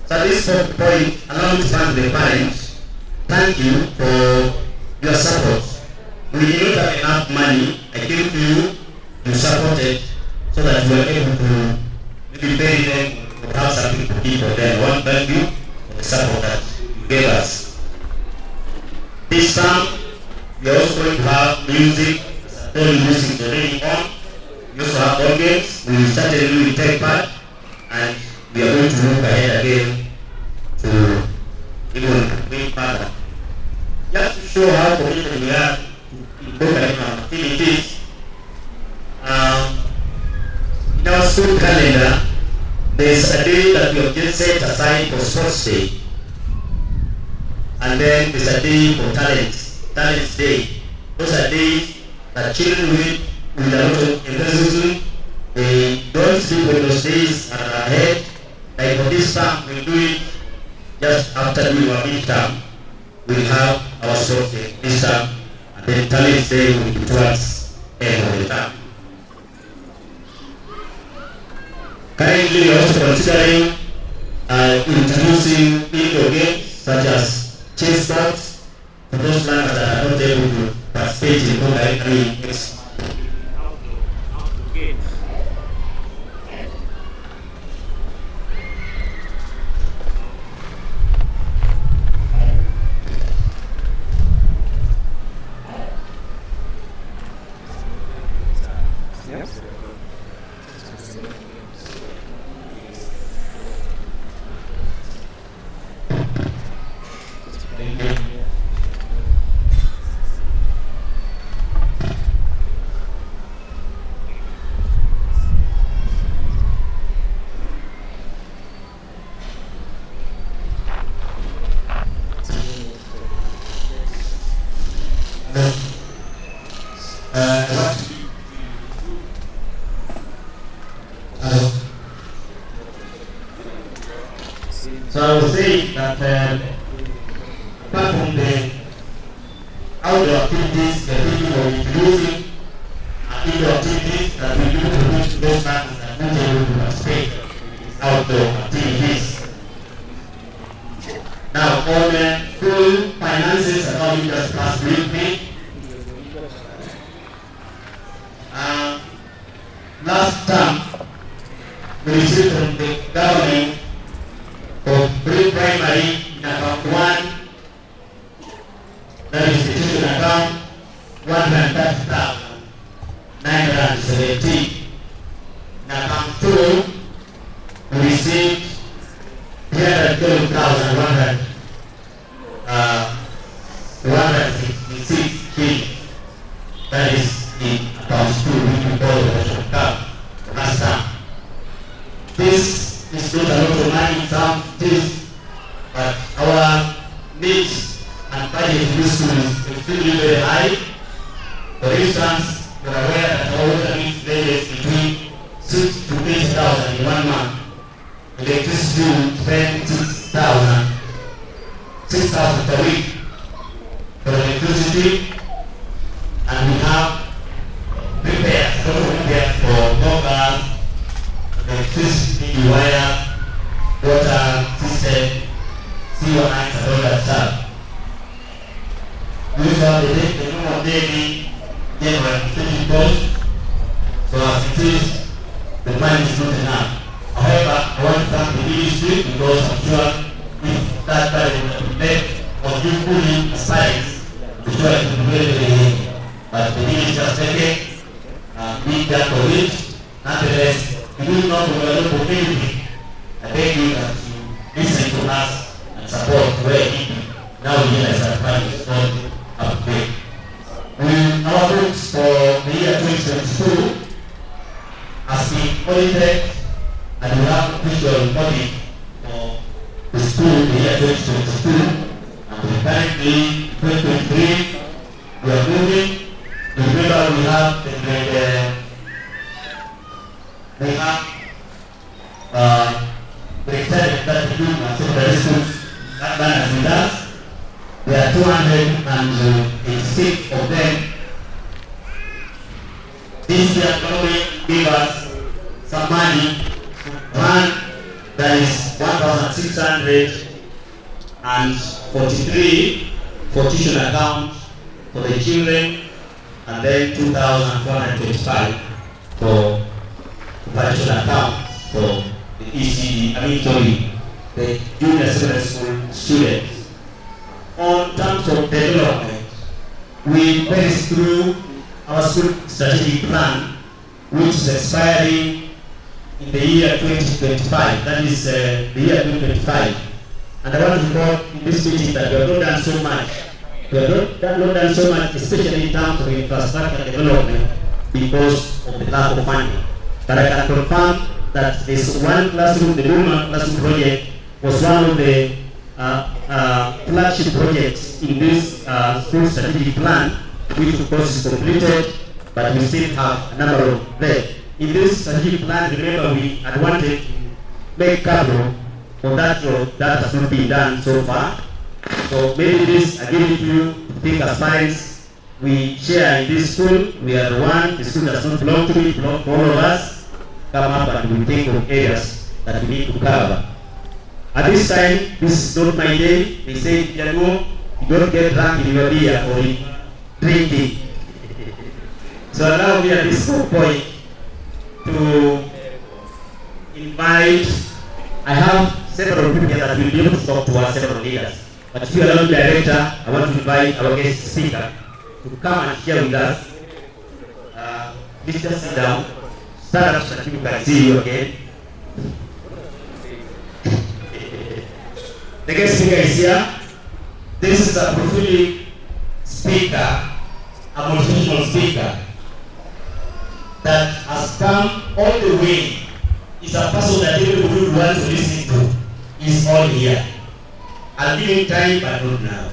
So at this point, allow me to thank the parents. Thank you for your support. We did not have enough money. I came to you, you supported, so that we were able to maybe pay them or have something to give for them. I want to thank you for the support that you gave us. This time, we are also going to have music. All music already on. We also have organs. We certainly will take part, and we are going to look ahead again to even win further. Just to show how committed we are in both activities. In our school calendar, there is a day that we have just set aside for Sports Day, and then there's a day for Talents Day. Those are days that children with a lot of enthusiasm, they don't sleep when those days are ahead. Like for this term, we do it just after doing our midterm. We'll have our Sports Day this term, and then Talents Day will be towards the end of the term. Currently, we are also considering introducing indoor games such as chess box for those learners that are not able to participate in outdoor games. So I would say that apart from the outdoor activities, the thinking of introducing indoor activities that we do to reach those partners that are not able to participate in outdoor activities. Now, on the school finances, I thought you just passed with me. Last term, we received from the government for pre-primary in account 1, that is institution account 130,917. In account 2, we received 312,166 billion. That is in account 2, which we call the national account last time. This is not a lot of money in some things, but our needs and budget in this school is extremely very high. For instance, you are aware that our water needs varies between 6 to 8,000 in 1 month. Electricity will spend 6,000 per week for electricity, and we have repairs, for no gas, electricity, wire, water system, sewer lines, and all that stuff. We also have the minimum daily general electricity cost. So as it is, the money is not enough. However, I want to thank the ministry because I'm sure if that budget was met or you fully aspires, I'm sure it will be very, very heavy. But the ministry has taken big gap for it. Nonetheless, we do not overlook anything. I beg you that you listen to us and support where needed. Now we realize that money is not up to date. 2022 has been audited, and we have official audit for the school the year 2022, and currently 2023 we are moving. Remember, we have the grade grade 7 that we do in secondary schools that balance with us. There are 286 of them. This year government gave us some money. One, that is 1,643 for tuition account for the children, and then 2,425 for tuition account for the ECD, the junior secondary school students. On terms of development, we went through our school strategic plan, which is expiring in the year 2025. That is the year 2025. And I want to report in this meeting that we have not done so much. We have not done so much, especially in terms of infrastructure development, because of the lack of funding. But I can confirm that this one classroom, the Luma classroom project, was one of the flagship projects in this school strategic plan, which of course is completed, but we still have a number of them. In this strategic plan, remember, we had wanted to make cover on that road that has not been done so far. So maybe this, I give it to you to think as parents. We share in this school, we are the one, the school does not belong to me, belong to all of us. Come up and we think of areas that we need to cover. At this time, this is not my day. They say, you don't get drunk in your beer or in drinking. So allow me at this point to invite, I have several people that will be able to talk to us, several leaders. But if you allow me, Director, I want to invite our guest speaker to come and share with us. Please just sit down. Stand up so that people can see you again. The guest speaker is here. This is a prophetic speaker, a motivational speaker that has come all the way. Is a person that everybody would want to listen to. Is all here. I'll give him time, but not now.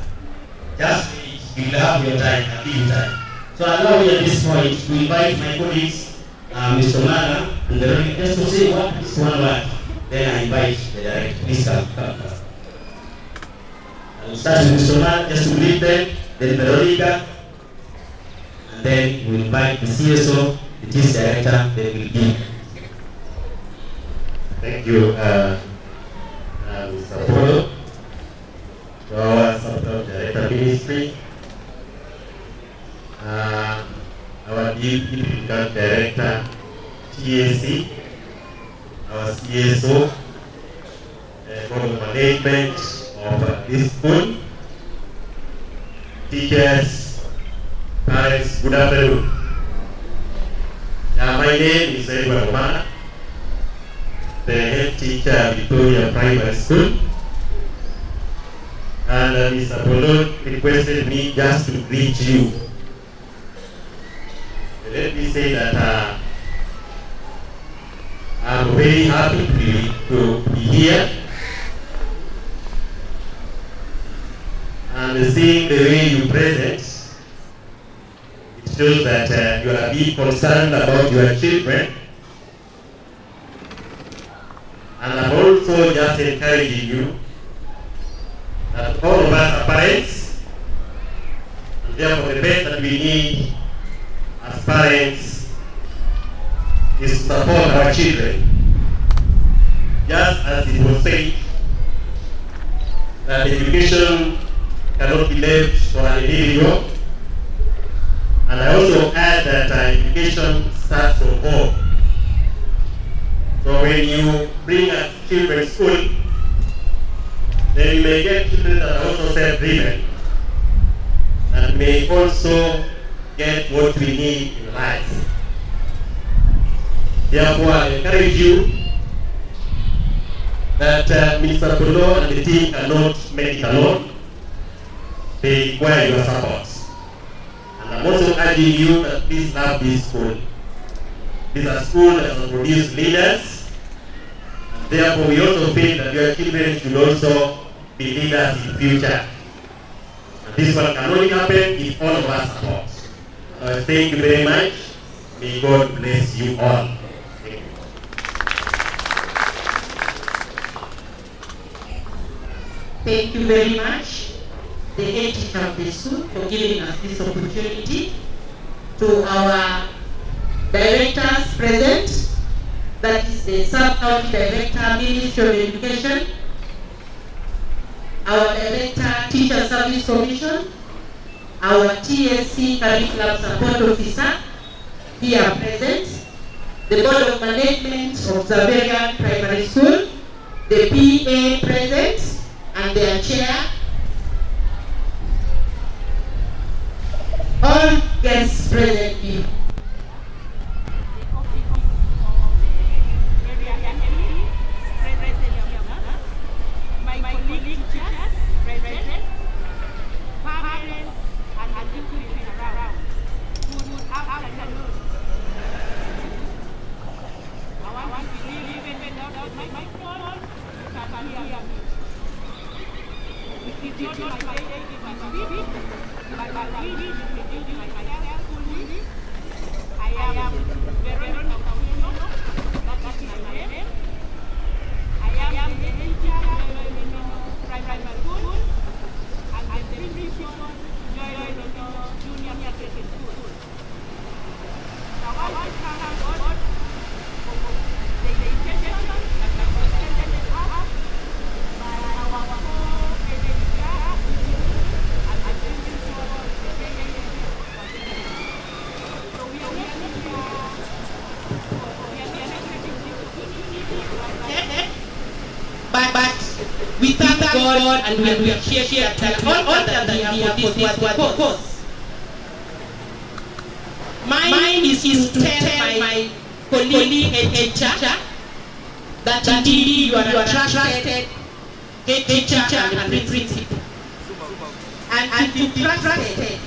Just you will have your time. I'll give you time. So allow me at this point to invite my colleagues, Mr. Mana and the just to say what is one word. Then I invite the director. Please come. I'll start with Mr. Mana just to greet them, then Veronica, and then we'll invite the CSO, the TIS director, then we'll give. Thank you, Mr. Polo, to our Sub-Director Ministry, our Deputy Director TAC, our CSO, for the management of this school, teachers, parents, good afternoon. My name is Edward Omana, the head teacher at Victoria Primary School, and Mr. Polo requested me just to greet you. Let me say that I'm very happy to be here and seeing the way you present. It shows that you are being concerned about your children. And I'm also just encouraging you that all of us are parents, and therefore the best that we need as parents is to support our children. Just as it was said, that education cannot be left for an individual. And I also add that education starts from home. So when you bring a children's school, then you may get children that are also self-driven and may also get what we need in life. Therefore, I encourage you that Mr. Polo and the team cannot make it alone. They require your support. And I'm also urging you that please love this school. This is a school that will produce leaders. Therefore, we also feel that your children should also be leaders in the future. And this one can only happen if all of us support. Thank you very much. May God bless you all. Thank you. Thank you very much, the head teacher of the school, for giving us this opportunity. To our directors present, that is the Sub-County Director, Ministry of Education, our Director, Teacher Service Commission, our TSC Curriculum Support Officer, here present, the Board of Management of XAVERIAN Primary School, the PA present, and their chair, all guests present here. But we thank God and we appreciate that all that we have for this purpose. Mine is to tell my colleague and teacher that indeed you are a trusted head teacher and principal. And to be trusted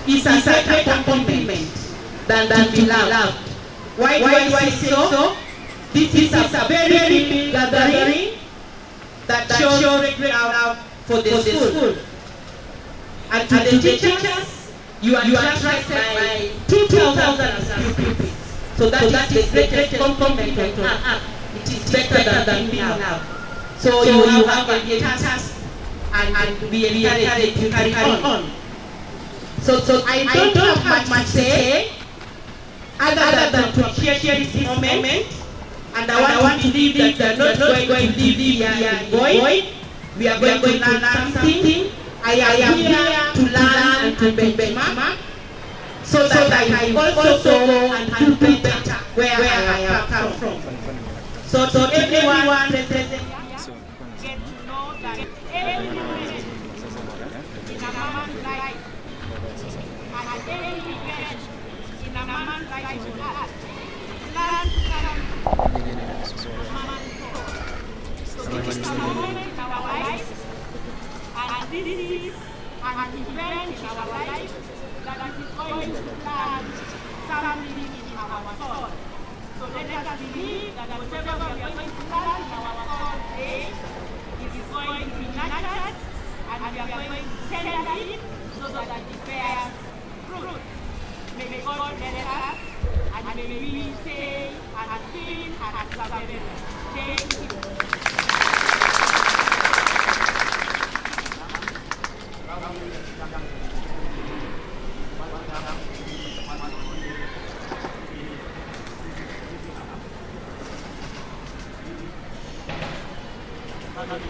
is a great compliment than to be loved. Why do I say so? This is a very big gathering that shows love for the school. And to the teachers, you are trusted by 2,000 pupils. So that is the greatest compliment to us. It is better than being loved. So you have a task and we encourage you to carry on. So I don't have much to say other than to appreciate this moment. And I want to believe that we are not going to leave here in void. We are going to learn something. I am here to learn and to benchmark so that I also go and do better where I have come from. So everyone present here get to know that every moment in a man's life and every event in a man's life is hard. Learn to so this is a moment in our life, and this is an event in our life that is going to plant something in our soul. So let us believe that whatever we are going to plant in our soul today, it is going to be nurtured, and we are going to tender it so that it bears fruit. May God bless us, and may we say and feel and XAVERIAN. Thank you.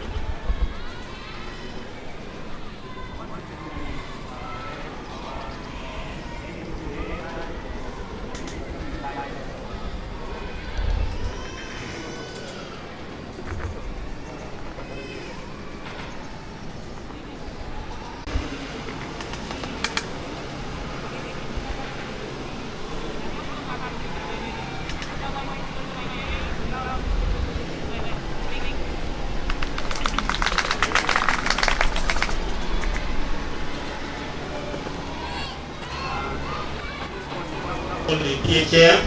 call the PA chair,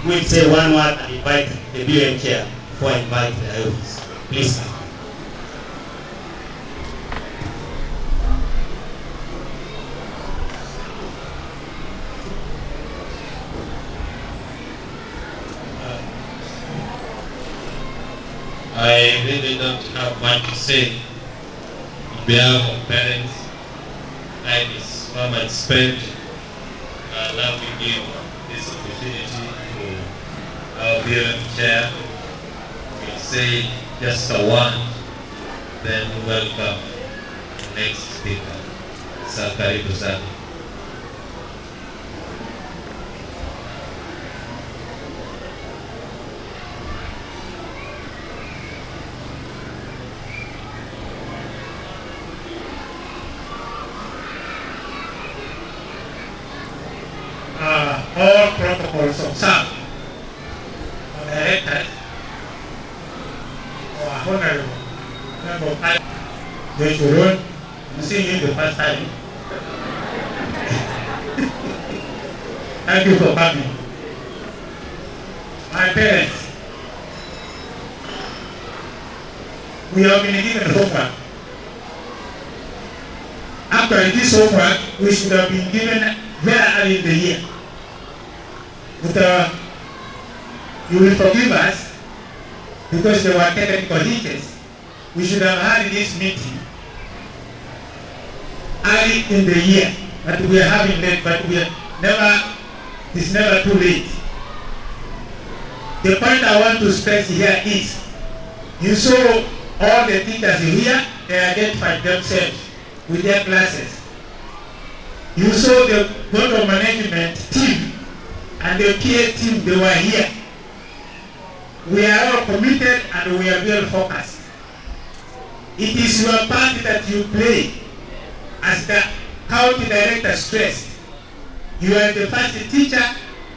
who will say one word and invite the BM chair before I invite the IOs. Please. I really don't have much to say on behalf of parents. Time is so much spent. Now we give this opportunity to our BM chair. We'll say just a one, then welcome the next speaker. Karibu sana. All protocols observed. Directed or honorable member of Parliament, I'm seeing you the first time. Thank you for coming. My parents, we have been given homework. After this homework, we should have been given very early in the year. But you will forgive us because there were technical details. We should have had this meeting early in the year, but we are having late, but we are never, it's never too late. The point I want to stress here is, you saw all the teachers here, they identified themselves with their classes. You saw the board of management team and the PA team, they were here. We are all committed and we are well focused. It is your part that you play. As the county director stressed, you are the first teacher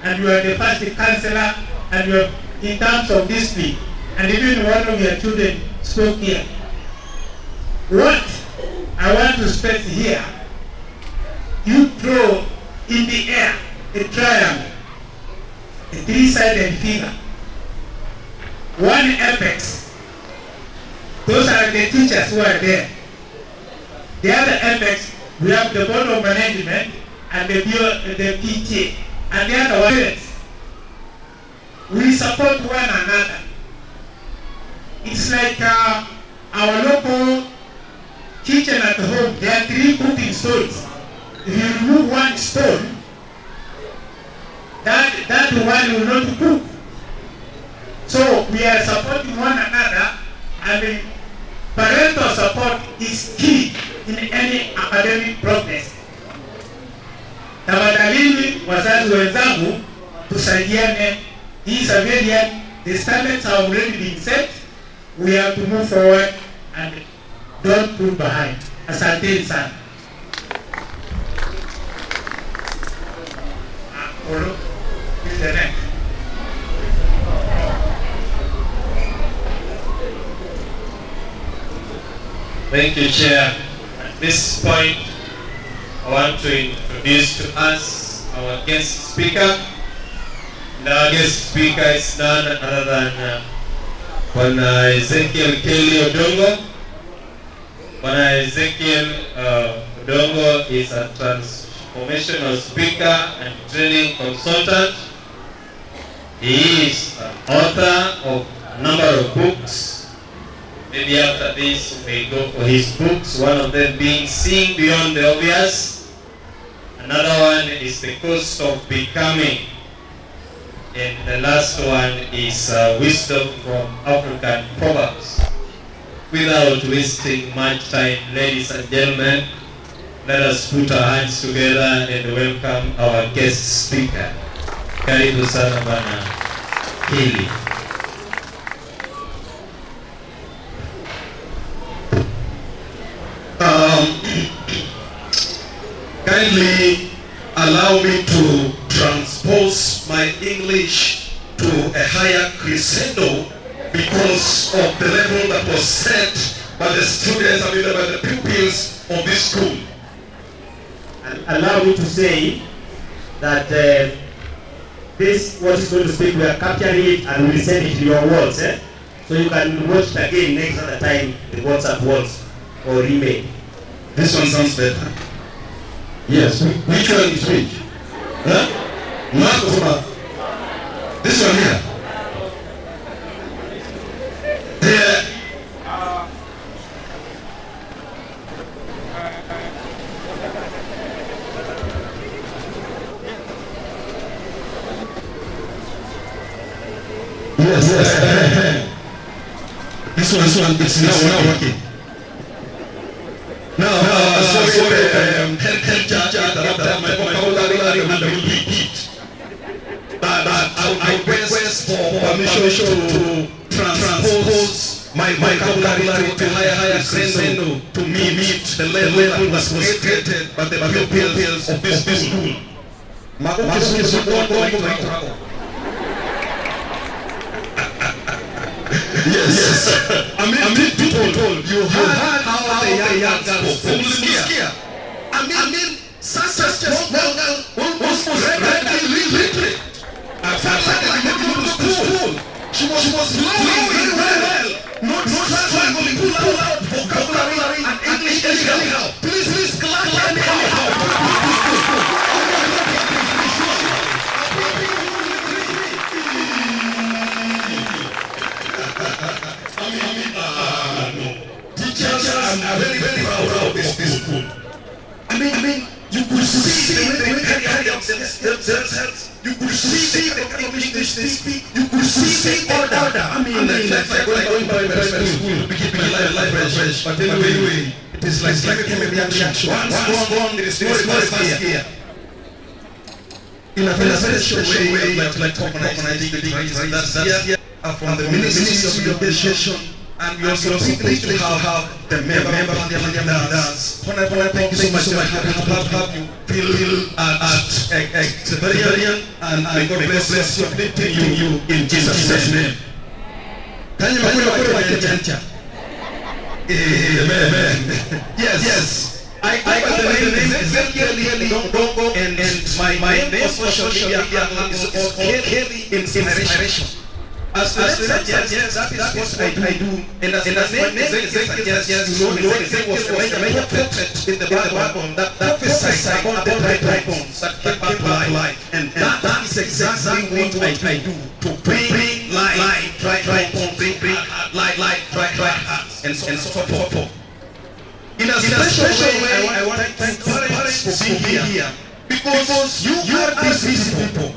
and you are the first counselor, and you are in terms of discipline. And even one of your children spoke here. What I want to stress here, you throw in the air a triangle, a three-sided figure. One apex, those are the teachers who are there. The other apex, we have the board of management and the PTA, and the other parents. We support one another. It's like our local kitchen at home. There are 3 cooking stones. If you remove one stone, that one will not cook. So we are supporting one another, and the parental support is key in any academic progress. Tafadhalini wazazi wenzangu, tusaidiane. Hii XAVERIAN, the standards have already been set. We have to move forward and don't pull behind. Asante sana. Olo, is the next. Thank you, Chair. At this point, I want to introduce to us our guest speaker. And our guest speaker is none other than Bwana Ezekiel Kelly Odongo. Bwana Ezekiel Odongo is a transformational speaker and training consultant. He is an author of a number of books. Maybe after this we may go for his books, one of them being Seeing Beyond the Obvious. Another one is The Cost of Becoming. And the last one is Wisdom from African Proverbs. Without wasting much time, ladies and gentlemen, let us put our hands together and welcome our guest speaker. Karibu sana Bwana Kelly. Kindly allow me to transpose my English to a higher crescendo because of the level that was set by the students, by the pupils of this school. And allow me to say that this what is going to speak, we are capturing it and we send it to your walls. So you can watch it again next other time in WhatsApp walls or email. This one sounds better. Yes. Which one is which? Huh? This one here. Here. Yes. This one, it's now working. Now, help my vocabulary and will repeat. I request for permission to transpose my vocabulary to higher crescendo to meet the level that was created by the pupils of this school. Yes. I mean, people, you heard how the young girls spoke. I mean, such a small girl was regularly literate. I went to school. She was flowing very well. Not struggling to pull out vocabulary and English anyhow. Please, clap anyhow. Teachers are very proud of this school. I mean, you could see the way they carry themselves. You could see the kind of English they speak. You could see the order. I mean, like going by primary school, keeping life fresh. But anyway, it is like a reaction. One, it is first year. In a very short way, like organizing the right year from the Ministry of Education. And we also privileged to have the member of the dance. Thank you so much for having you feel at XAVERIAN, and God bless you, uplifting you in Jesus' name. Can you put my attention? Amen. Yes. I got the name exactly Dongo, and my name for social media is called Kelly Inspiration. As that is what I do, and as my name is you know exactly was when I prophet in the Bible that prophesied about the dry bones that came back to life, and that is exactly what I do, to bring life, dry bones, bring life, dry hearts, and so forth. In a special way, I want to thank parents for being here, because you are these people.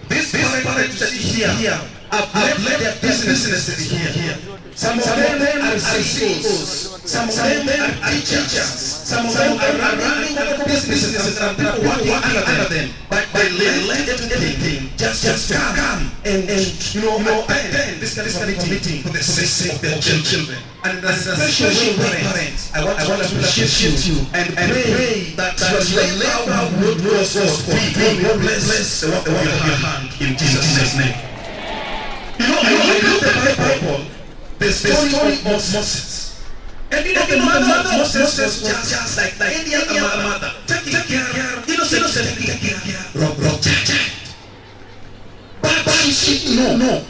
These parents that here have led their businesses here. Some of them are CEOs. Some of them are teachers. Some of them are running other businesses and people working under them. But they let everything just come and attend this kind of meeting for the sake of their children. And as a special parents, I want to appreciate you and pray that you lay out good words for people. Bless the work of your hand in Jesus' name. You know, I look at the Bible, the story of Moses. And the mother of Moses was just like any other mother. Taking care, innocent, taking care, rob, child. But she know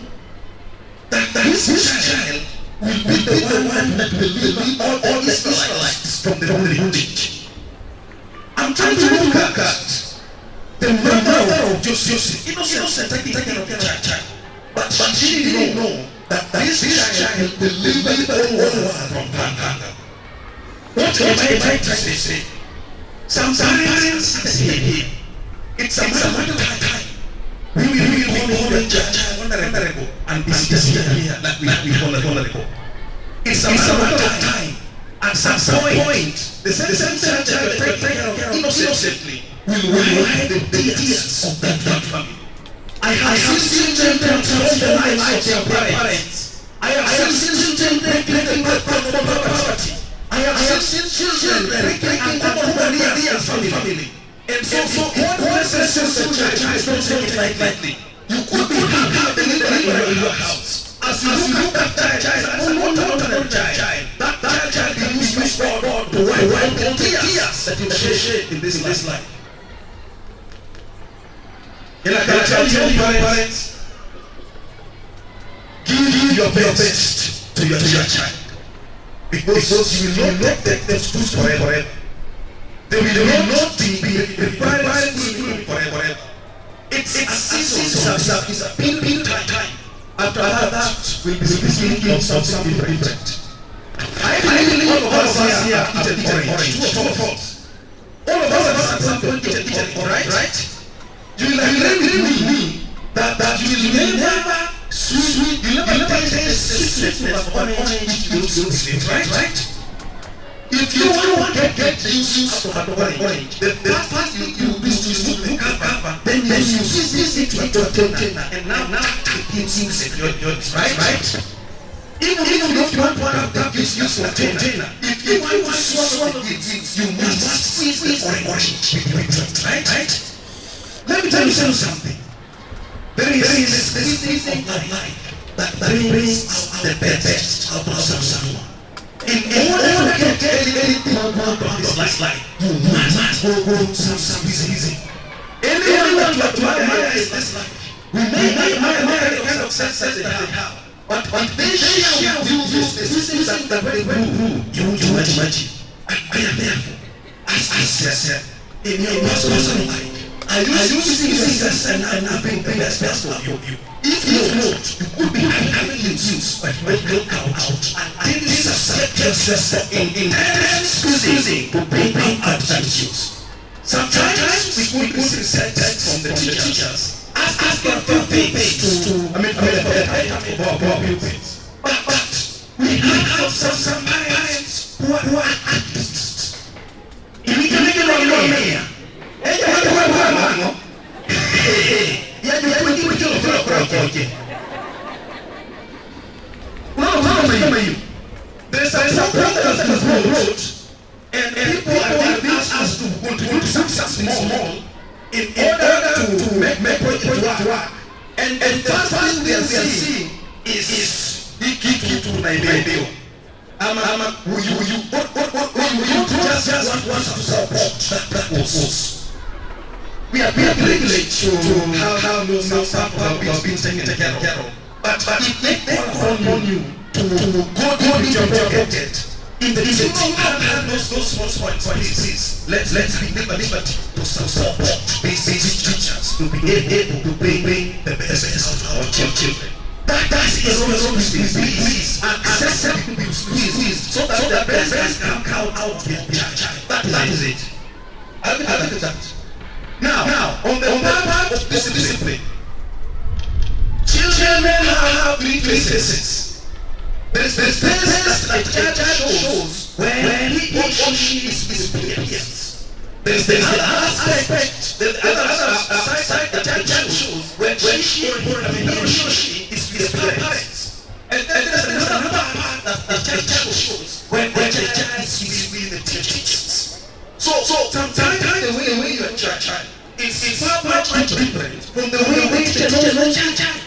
that this child will be the one that will lead all the Israelites from the bondage. I'm trying to look at the mother of Joseph, innocent, taking care of the child. But she didn't know that this child will deliver the whole world from hunger. What am I trying to say? Some parents say here, it's a matter of time. We will hold a child vulnerable and be here like we hold a vulnerable. It's a matter of time. At some point, the same child that take care of innocently will hide the tears of that family. I have seen children transform the lives of their parents. I have seen children breaking poverty. I have seen children breaking and family. And so God blesses the church. I don't say it lightly. You could be having it in your house. As you look at that child, that child will use God to wipe the tears that you shed in this life. tell you parents, give your best to your child. Because you will not take them schools forever. They will not be private school forever. It's a season, it's a period time. After that, we'll be speaking of something different. I believe all of us here are eaten orange. True or false? All of us at some point eaten orange, right? You will agree with me that you will never taste the sweetness of orange you use, right? If you want to get the juice out of an orange, the first you do is to remove the cover, then you squeeze it into a container, and now it gives you right? Even if you want to have that juice for container, if you want to swallow the juice, you must squeeze the orange with your drink, right? Let me tell you something. There is this thing of life that brings out the best out of someone. In order to get anything out of this life, you must go some easy. Anyone that you admire is this life. We may admire the kind of success they have, but they share with you these things that they do. You won't imagine. I am therefore, as I said, in your personal life, are you using success and having the best of you? If you not, you could be having juice, but you will come out and this is subject in intense squeezing to bring out that juice. Sometimes we could receive text from the teachers, ask them for pupils but we have some parents who are activists. You can make it on there's a program that was wrote, and people are being asked to contribute something small in order to make it work. And the first thing we are seeing is give to Nigeria. You just want to support that cause. We are privileged to how those have been taken care of. But if they call on you to go with your pocket, in the teaching have those small points, please, let's be liberty to support basic teachers to be able to bring the best out of our children. That is always please accept please so that the best can come out of their child. That is it. I look at that. Now, on the part of discipline, children have three phases. There's the phase that the child shows when he or she is misbehaving. There's the other aspect, the other side that the child shows when he or she is misbehaving. And then there's another part that the child shows when the child is misbehaving the teachers. So sometimes the way you are child is far much different from the way you teach your child.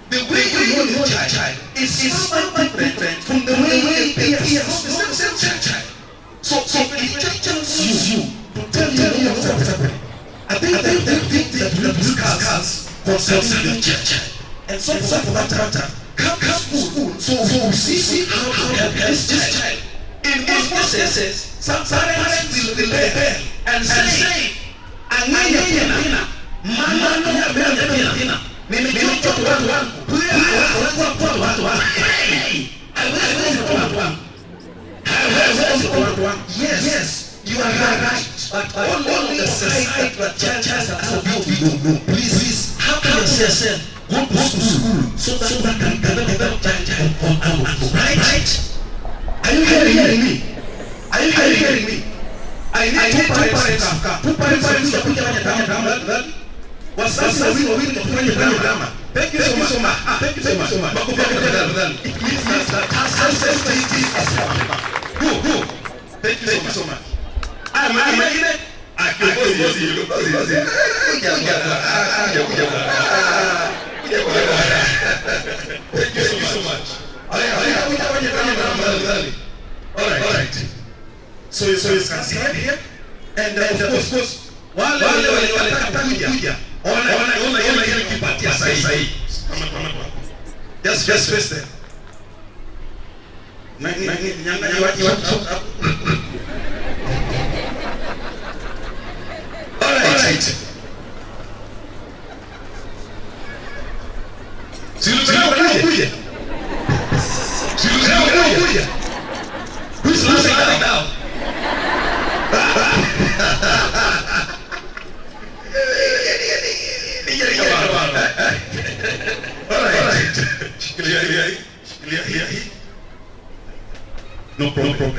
The way you know your child is far different from the way you peers of the same child. So if the child sees you to tell you what's happening, I think that you discuss concerns your child. And so for that matter, come school so we see how to help this child. In most cases, some parents will rebel and say, yes, you are right, but only the society that churches are no. Please, how can yourself go to school so that can develop child right? Are you hearing me? I need two parents to kuja kwenye drama. Wazazi wawili kufanya drama. Thank you so much. Makofi tafadhali. It means that ancestors is who. Thank you so much. Mwingine akiongozi. Thank you so much. All right. So you can see here, and of course, wale wanataka kuja. Ona Just face them. All right. Si lo tenemos kuja. Who's losing now? No problem.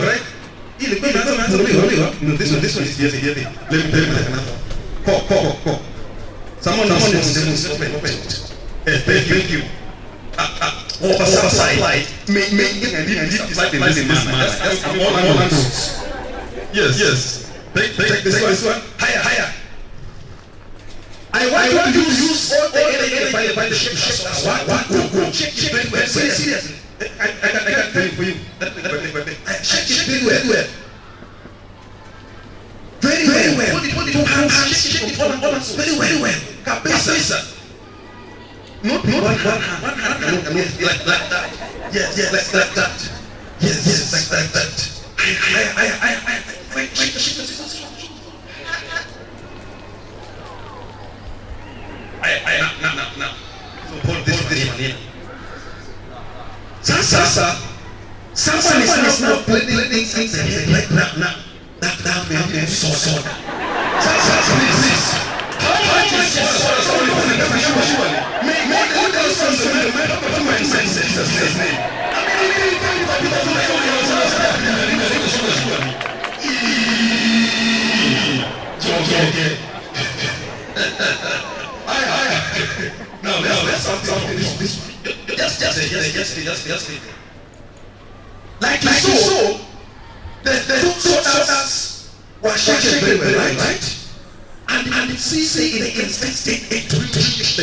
Right? No, this one is yes. Let me take another. Go. Someone open. Thank you. Oversight. Yes. Take this one. Higher. I want you to use all the energy by the shape. Go. Shake very seriously. I can tell you for you. Shake very well. Very well. Hold it. Shake it all very well. Cabeza. Not one hand. Like that. Yes, like that. Yes, like that. Now. So hold this one here. Sasa. Someone is now playing things like now. That man so. Sasa, please. How much is surely? Make the sons of men performance senses name. No, let's something this one. Just like you saw, the two soldiers were shaken very well, right? And see in the instant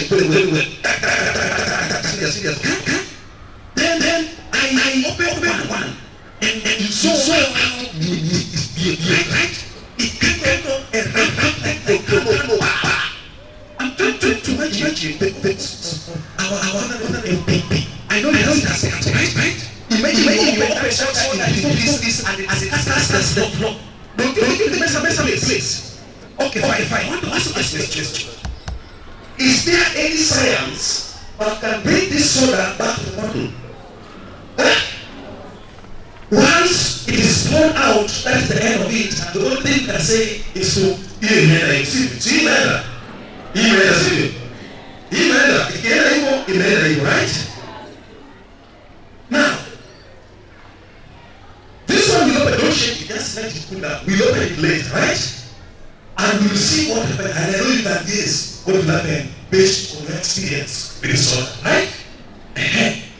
very well. Then I opened one and you saw how right? It came out and ran. I'm trying to imagine our MP. I know that's right? Imagine you open something and you do this and that's the floor. Don't you think that's a place? Okay, fine. I want to ask this question. Is there any science that can bring this soda back to the bottle? Once it is poured out, that is the end of it. And the only thing you can say is to right? Now, this one will open, don't shake it, just let it cool down. We'll open it later, right? And we'll see what happened. And I know you can guess what will happen based on your experience with this soda, right?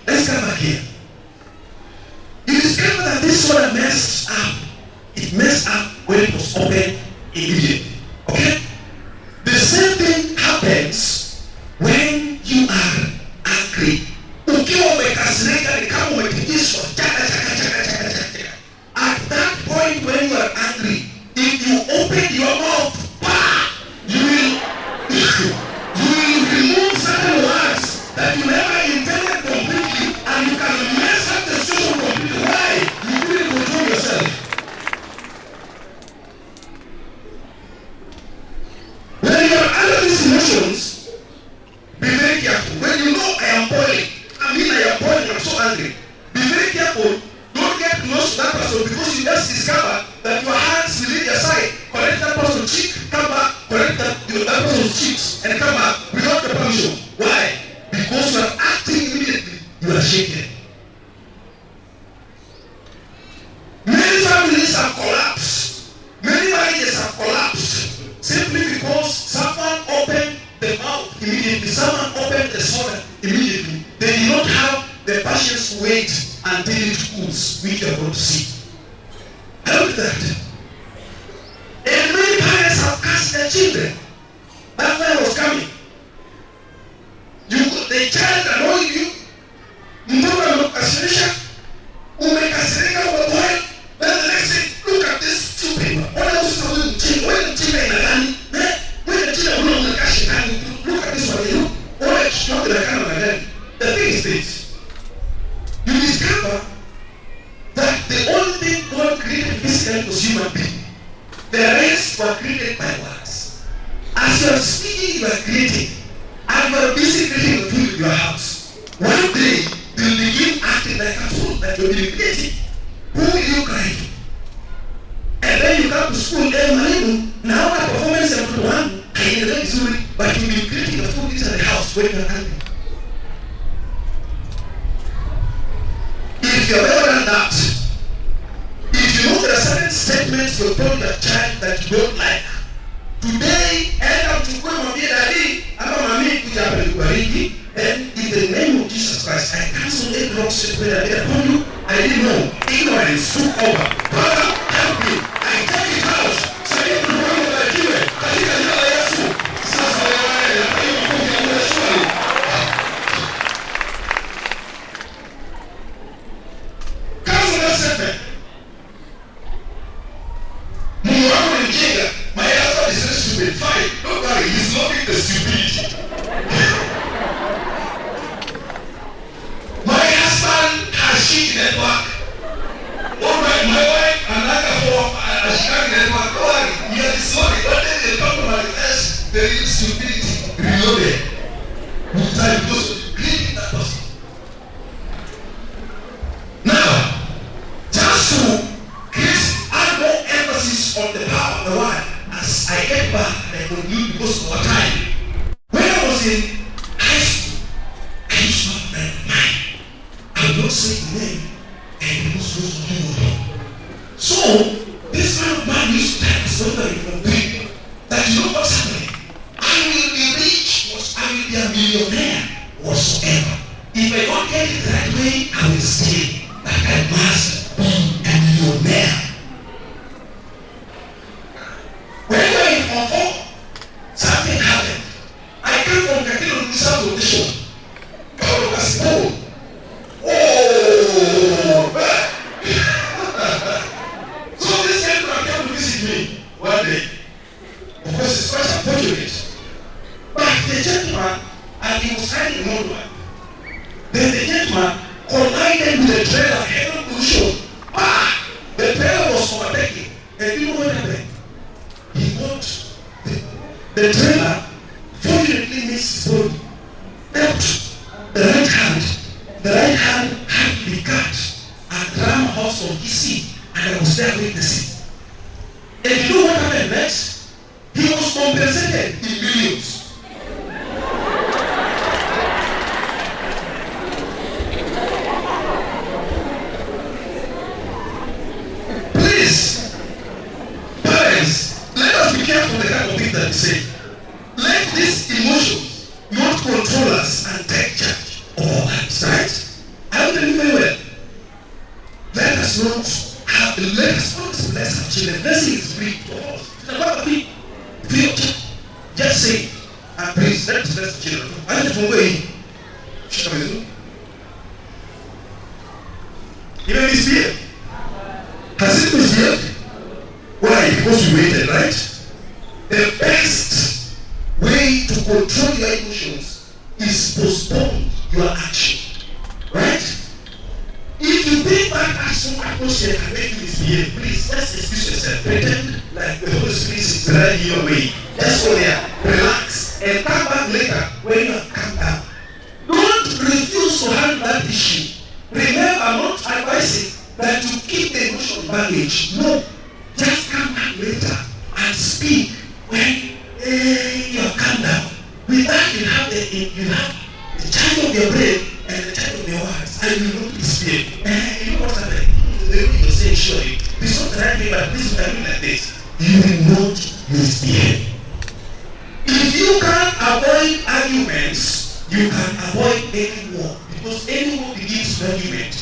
Let's come back here. You discover that this soda messed up. It messed up when it was opened immediately. Okay? The same thing happens when you are angry. At that point when you are angry, if you open your mouth, you will remove certain words that you never intended completely, and you can mess up the situation completely. Why? You couldn't control yourself. When you are under these emotions, be very careful. When you know I am boiling, I'm so angry. Be very careful. Don't get close to that person because you just discover that your hands will leave your side. Correct that person's cheek, come back, correct that person's cheeks, and come back without the permission. Why? Because you are acting immediately. You are shaken. Many families have collapsed. Many marriages have collapsed simply because someone opened the mouth immediately. Someone opened the soda immediately. They did not have the patience to wait until it cools, which you are going to see. Help that. And many parents have cast their children. That's why I was coming. The child annoyed you. Mtoto amekasirisha. Umekasirika kwa boy. Then the next thing, look at this stupid. What else are we doing? Israel was human being. The rest were created by words. As you are speaking, you are creating. And you are busy creating the food in your house. One day, you will begin acting like a fool that you will be creating. Who will you cry to? And then you come to school, now the performance of the one, but you will be creating the food inside the house when you are angry. If you have ever done that, if you know there are certain statements you told your child that you don't like, today, end up to go and be daddy, then in the name of Jesus Christ, I cancel every wrong statement I made upon you. I didn't know. Ignorance took over. Father, help me. I take it out. So you can run with the given. I think I know that you. Cancel that statement. My husband is very stupid. Fine. Don't worry. He's not in the stupidity. My husband has shit network. Oh, my wife and another four are shit network. Don't worry. You are disordered. One day they come to my class. There is stupidity. Reloaded. With time because creating that person. Now, just to add more emphasis on the power of the word as I get back and conclude because of our time. When I was in high school, I used to have my mind. I would not say the name and it was supposed to do. So, this kind of man used to tell us something from people that you know what's happening. I will be rich, I will be a millionaire whatsoever. If I don't get it the right way, I will stay. But I must be a millionaire. When we were in Form 4, something happened. I came from Kakilo to South Audition. God was told. So this gentleman came to visit me one day. Of course, it's quite unfortunate. But the gentleman, and he was riding a motorbike. Then the gentleman collided with the trailer head on the show. The trailer was overtaking. And you know what happened? He got the trailer, fortunately missed his body. Left the right hand. The right hand had to be cut and ram a horse on his seat, and I was there witnessing. And you know what happened next? He was compensated in millions. Please, parents, let us be careful the kind of things that we say. Let these emotions not control us and take charge of our lives, right? I will tell you very well. Let us not have, let us not bless our children. Blessing is free to us. It's about the future. Just say it. And please, let us bless the children. I just want to go even misbehaved. Has it misbehaved? Why? Because we waited, right? The best way to control your emotions is postpone your action. Right? If you think that action atmosphere can make you misbehave, please just excuse yourself. Pretend like the Holy Spirit is driving your way. Just go there, relax, and come back later when you have calmed down. Don't refuse to handle that issue. Remember, I'm not advising that you keep the emotional baggage. No. Just come back later and speak when you have calmed down. With that, you have the charge of your brain and the charge of your words. And you will not misbehave. You know what's happening? The way you're saying, surely, this is not the right way, but this is what I mean like this. You will not misbehave. If you can't avoid arguments, you can avoid any war. Because any war begins with argument.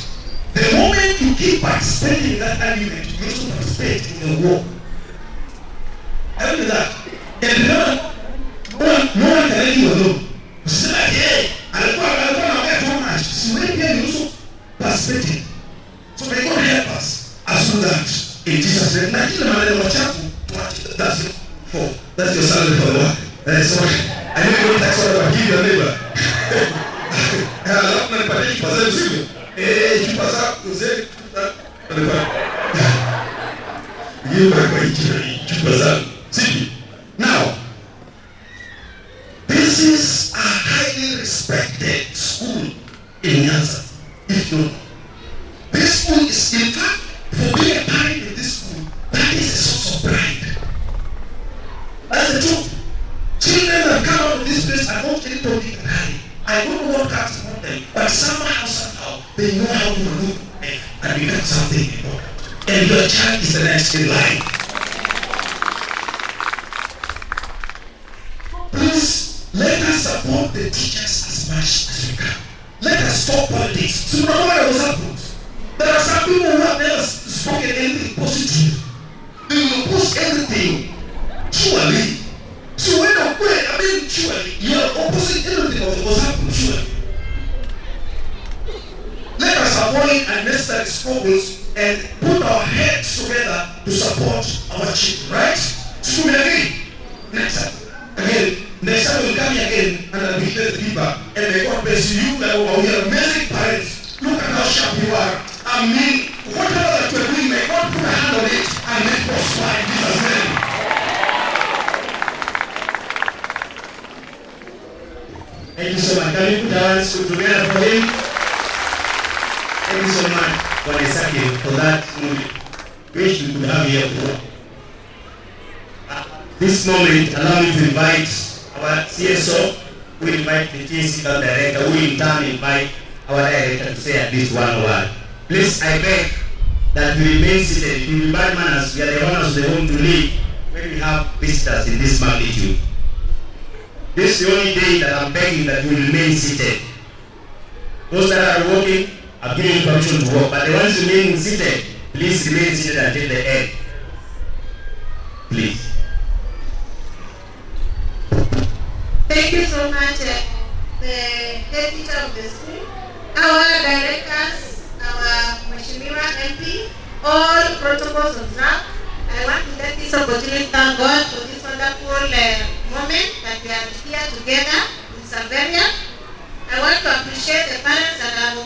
The moment you keep participating in that argument, you also participate in the war. I mean that. And remember, no one can let you alone. You say like, hey, I'll get so much. So when you also participating. So may God help us as do that in Jesus' name. That's your salary for the work. Sorry. I know you don't tax what I give your neighbor. I'm not going to pay you. Tu passes, vous êtes Now, this is a highly respected school in Nyanza. If you know, this school is, in fact, for being a parent in this school, that is a source of pride. That's the truth. Children that come out of this place are not getting told to carry. I don't know what comes upon them, but somehow, they know how to move and become something important. And your child is the next in line. Please, let us support the teachers as much as we can. Let us stop politics. So no matter what happens, there are some people who have never spoken anything positive. They will oppose everything. Surely. So when I mean surely, you are opposing everything of what's happening. Surely. Let us avoid unnecessary struggles and put our heads together to support our children, right? So we agree. Next time we'll come here again and I'll be the people. And may God bless you. You are amazing parents. Look at how sharp you are. I mean, whatever that you're doing, may God put a hand on it and make prosper in Jesus' name. Thank you so much. Can you put our hands together for him? Thank you so much for the second for that movie, which we could have here for. This moment, allow me to invite our CSO, who invite the TNC director, who in turn invite our director to say at least one word. Please, I beg that we remain seated. It will be bad manners. We are the owners of the home to leave when we have visitors in this magnitude. This is the only day that I'm begging that we remain seated. Those that are walking, I've given you permission to walk, but the ones remaining seated, please remain seated until the end. Please. Thank you so much, the head teacher of the school, our directors, our Mheshimiwa MP, all protocols observed. I want to take this opportunity to thank God for this wonderful moment that we are here together in XAVERIAN. I want to appreciate the parents that have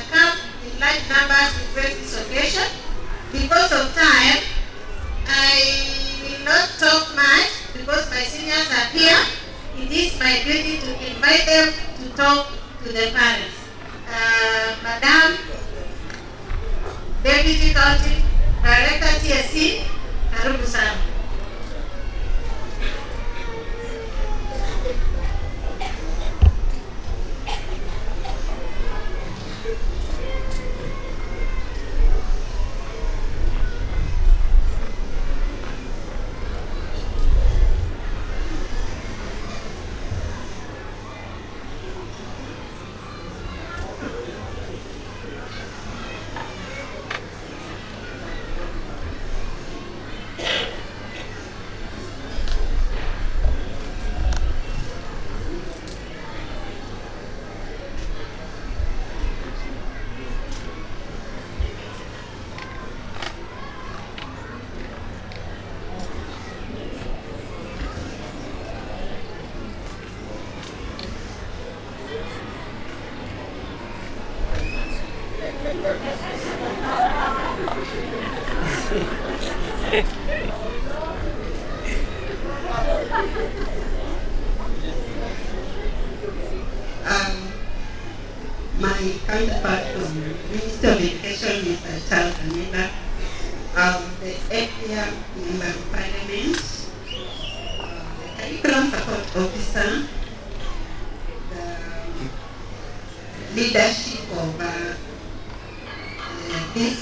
come in large numbers to grace this occasion. Because of time, I will not talk much because my seniors are here. It is my duty to invite them to talk to the parents. Madam Deputy County Director TSC, karibu sana. My counterpart from Minister of Education, Mr. Charles Anila, the area member of Parliament, the curriculum support officer, the leadership of this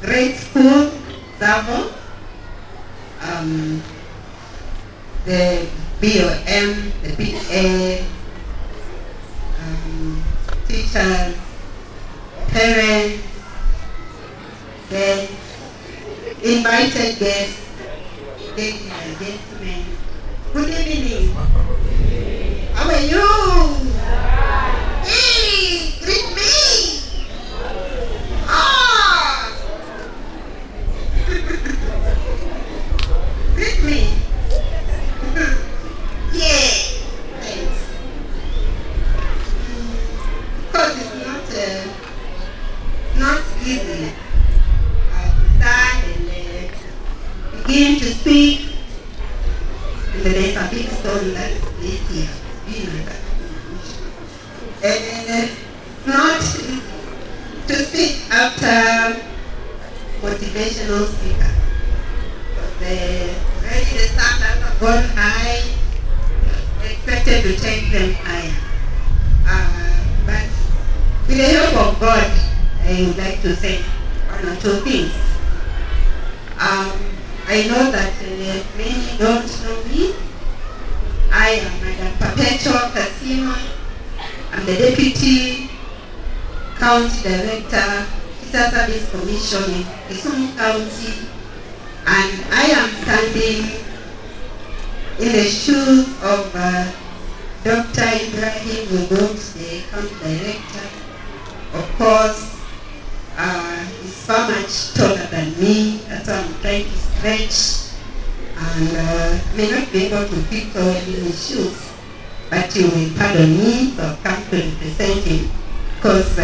great school, Zavo, the BOM, the PA, teachers, parents, then invited guests, ladies and gentlemen. Good evening. How are you? Hey, greet me. Ah. Greet me. Yeah. Thanks. Because it's not easy to stand and speak, and there is a big story that is here. Not to speak after motivational speaker. Already the standards have gone high, expected to take them higher. But with the help of God, I would like to say one or two things. I know that many don't know me. I am Madam Perpetual Kasima. I'm the Deputy County Director, Teacher Service Commission in KISUMU County, and I am standing in the shoes of Dr. Ibrahim Wogot, the County Director. Of course, he's far much taller than me, that's why I'm trying to stretch, and may not be able to fit all in his shoes, but you will pardon me, so I've come to represent him, because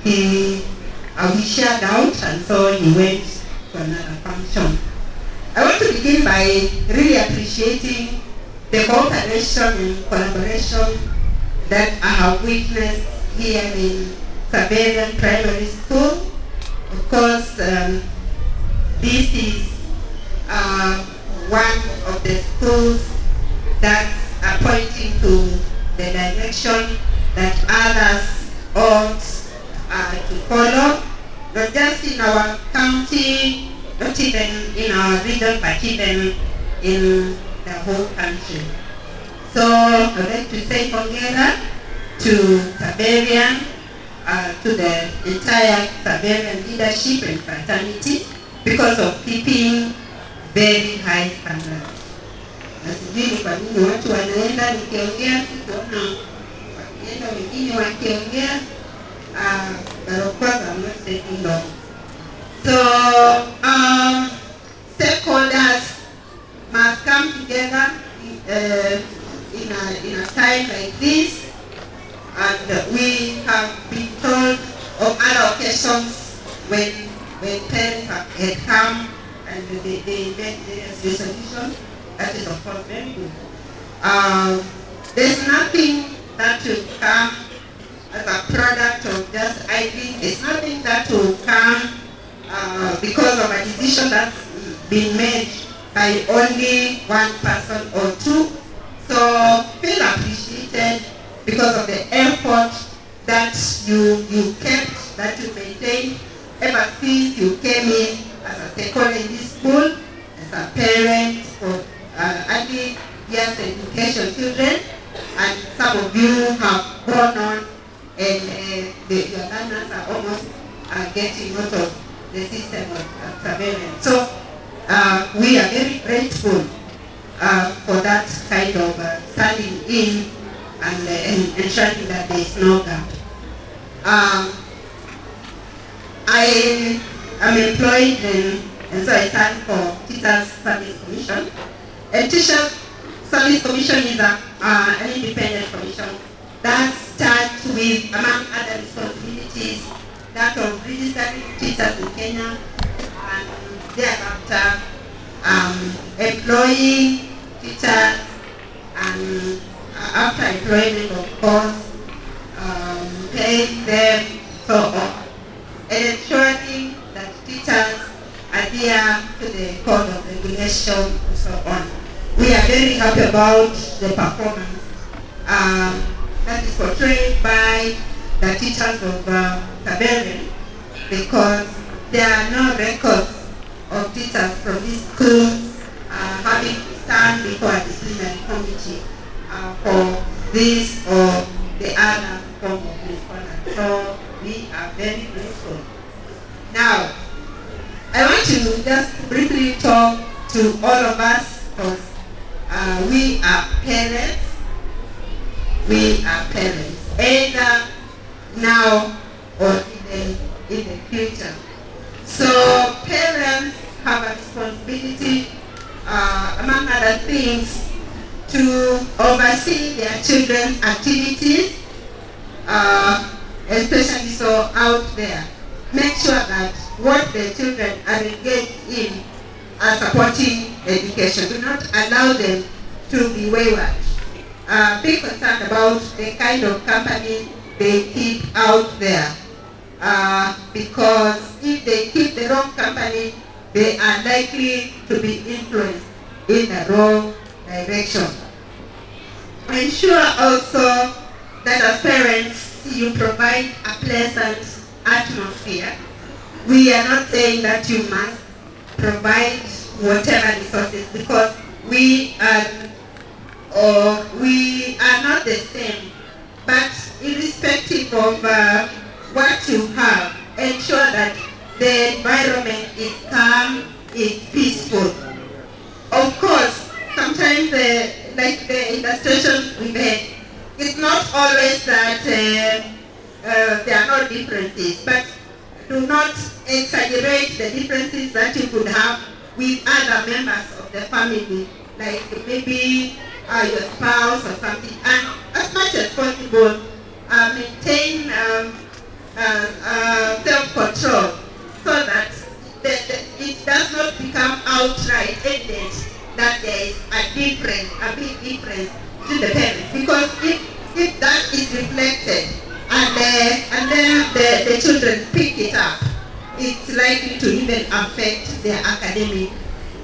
we shared out, and so he went to another function. I want to begin by really appreciating the cooperation and collaboration that I have witnessed here in XAVERIAN Primary School. Of course, this is one of the schools that's pointing to the direction that others ought to follow, not just in our county, not even in our region, but even in the whole country. So I'd like to say congratulations to XAVERIAN, to the entire XAVERIAN leadership and fraternity, because of keeping very high standards. Na sijui kwa nini watu wanaenda nikiongea sikuona wakienda wengine wakiongea, but of course I'm not taking long. So stakeholders must come together in a time like this, and we have been told of other occasions when parents had come and they made various resolutions. That is of course very good. There's nothing that will come as a product of just idling. There's nothing that will come because of a decision that's been made by only one person or two. So feel appreciated because of the effort that you kept, that you maintained ever since you came in as a stakeholder in this school, as a parent for early years education children, and some of you have gone on and your learners are almost getting out of the system of XAVERIAN. So we are very grateful for that kind of standing in and ensuring that there is no gap. I am employed and so I stand for Teachers Service Commission. And Teachers Service Commission is an independent commission that starts with, among other responsibilities, that of registering teachers in Kenya, and thereafter employing teachers, and after employment, of course, paying them, so on, and ensuring that teachers adhere to the code of regulation and so on. We are very happy about the performance that is portrayed by the teachers of XAVERIAN, because there are no records of teachers from this school having to stand before a disciplinary committee for this or the other form of misconduct. So we are very grateful. Now, I want to just briefly talk to all of us, because we are parents. We are parents, either now or even in the future. So parents have a responsibility, among other things, to oversee their children's activities, especially so out there. Make sure that what the children are engaged in are supporting education. Do not allow them to be wayward. Be concerned about the kind of company they keep out there. Because if they keep the wrong company, they are likely to be influenced in the wrong direction. Ensure also that as parents, you provide a pleasant atmosphere. We are not saying that you must provide whatever resources, because we are not the same. But irrespective of what you have, ensure that the environment is calm, is peaceful. Of course, sometimes like the illustrations we made, it's not always that there are no differences, but do not exaggerate the differences that you could have with other members of the family, like maybe your spouse or something. And as much as possible, maintain self-control so that it does not become outright evident that there is a big difference to the parents. Because if that is reflected and then the children pick it up, it's likely to even affect their academic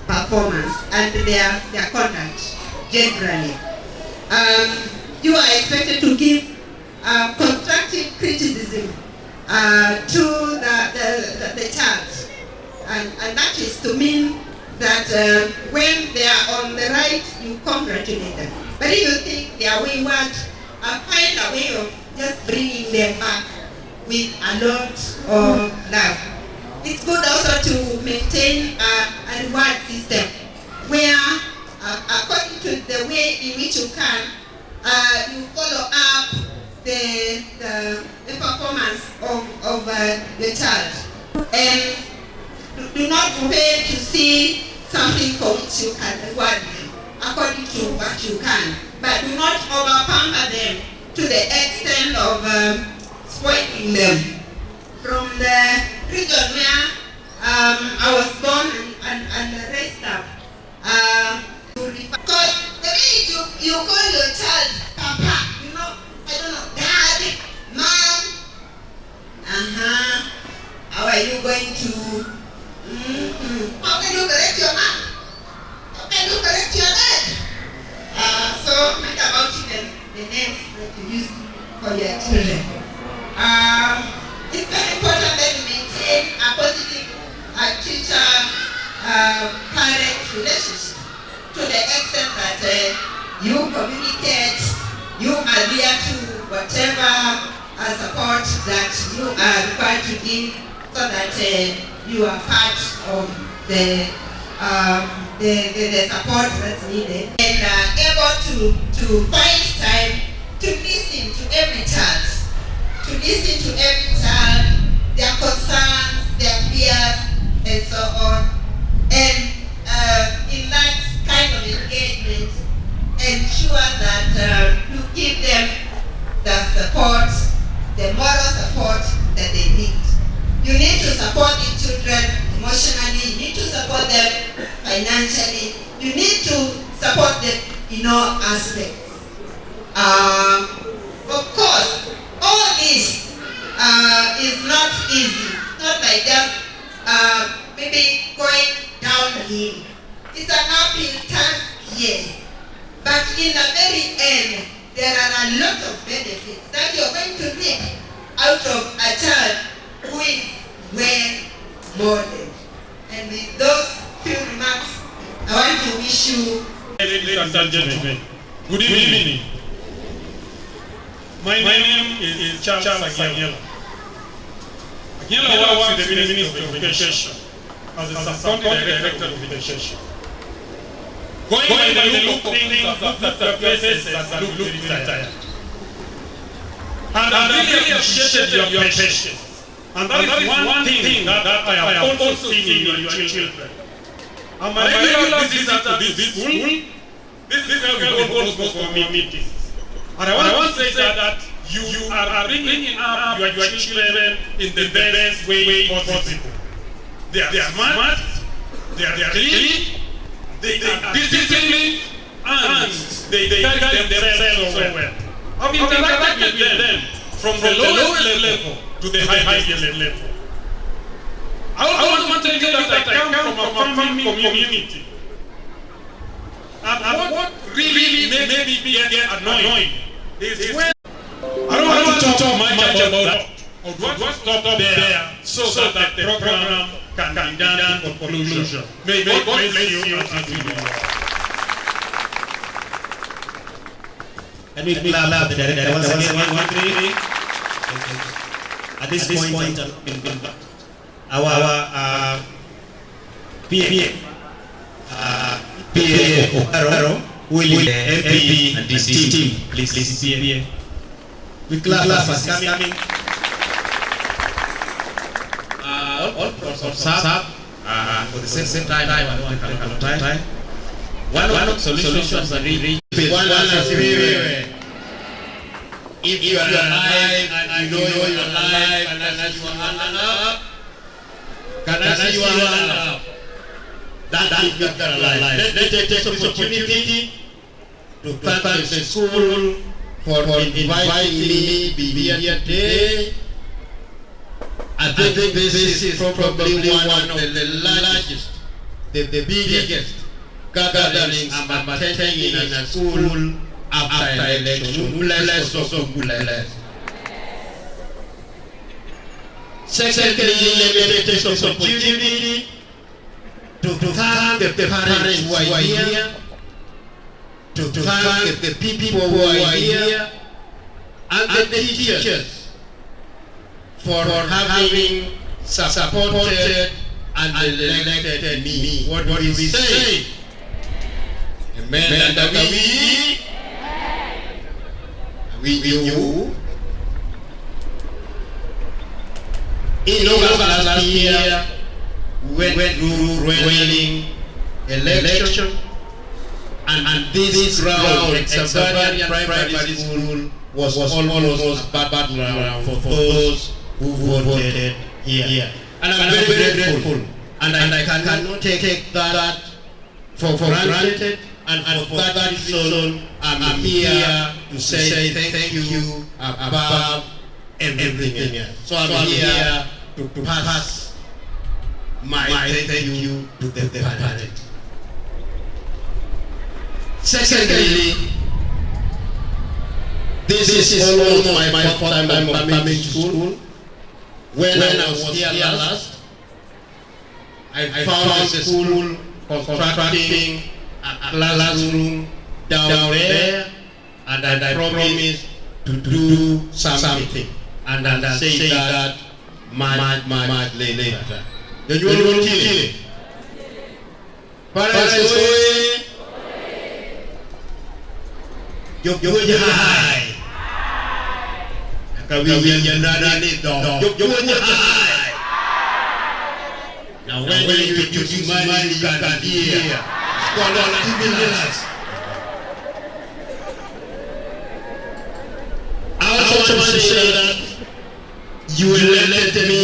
performance and their conduct generally. You are expected to give constructive criticism to the child, and that is to mean that when they are on the right, you congratulate them. But if you think they are wayward, find a way of just bringing them back with a lot of love. It's good also to maintain a reward system where, according to the way in which you can, you follow up the performance of the child. And do not fail to see something for which you can reward them according to what you can. But do not over-pamper them to the extent of spoiling them. From the region where I was born and raised up, because the minute you call your child Papa, you know, I don't know, Dad, Mom, how are you going to, how can you correct your mom? How can you correct your dad? So think about the names that you use for your children. It's very important that you maintain a positive teacher-parent relationship to the extent that you communicate, you adhere to whatever support that you are required to give, so that you are part of the support that's needed, and able to find time to listen to every child, their concerns, their fears, and so on. And in that kind of engagement, ensure that you give them the support, the moral support that they need. You need to support the children emotionally, you need to support them financially, you need to support them in all aspects. Of course, all this is not easy. It's not like just maybe going downhill. It's an uphill task, yes. But in the very end, there are a lot of benefits that you're going to reap out of a child who is well modeled. And with those few remarks, I want to wish you. Ladies and gentlemen, good evening. My name is Charles Agiela. Agiela works with the Ministry of Education as a Sub-County Director of Education. Going by the look of things, I've looked at the places that look very tired. And I really appreciated your patience. And that is one thing that I have also seen in your children. And my regular visits to this school, this is where we always go for meetings. And I want to say that you are bringing up your children in the best way possible. They are smart, they are clean, They are disciplined and they carry themselves so well. I've interacted with them from the lowest level to the highest level. I also want to tell you that I come from a farming community. And what really made me get annoyed is when I don't want to talk much about that. I would want to stop there so that the program can be done to conclusion. May God bless you as you do. And we clap the director once again. At this point, our PA Okaro will lead the MP and this team. Please, PA. We clap for coming. All sub for the same time. One of the solutions are really if you are alive and you know you are alive and as you are alive, can I see you are alive? That you are alive. Let's take this opportunity to thank the school for inviting me to be here today. I think this is probably one of the largest, the biggest gatherings I'm attending in a school after election. Secondly, let me take this opportunity to thank the parents who are here, to thank the people who are here, and the teachers for having supported and elected me. What do we say? Amen. And we you. In August last year, we went through ruling election, and this ground, XAVERIAN primary school, was almost a bad ground for those who voted here. And I'm very grateful, and I cannot take that for granted, and for that reason I'm here to say thank you above everything else. So I'm here to pass my thank you to the parent. Secondly, this is almost my fourth time coming to school. When I was here last, I found the school constructing a classroom down there, and I promised to do something, and I say that much later. Do you want to continue? Parents, you're high. Now when you use money, you can hear. I also want to say that you elected me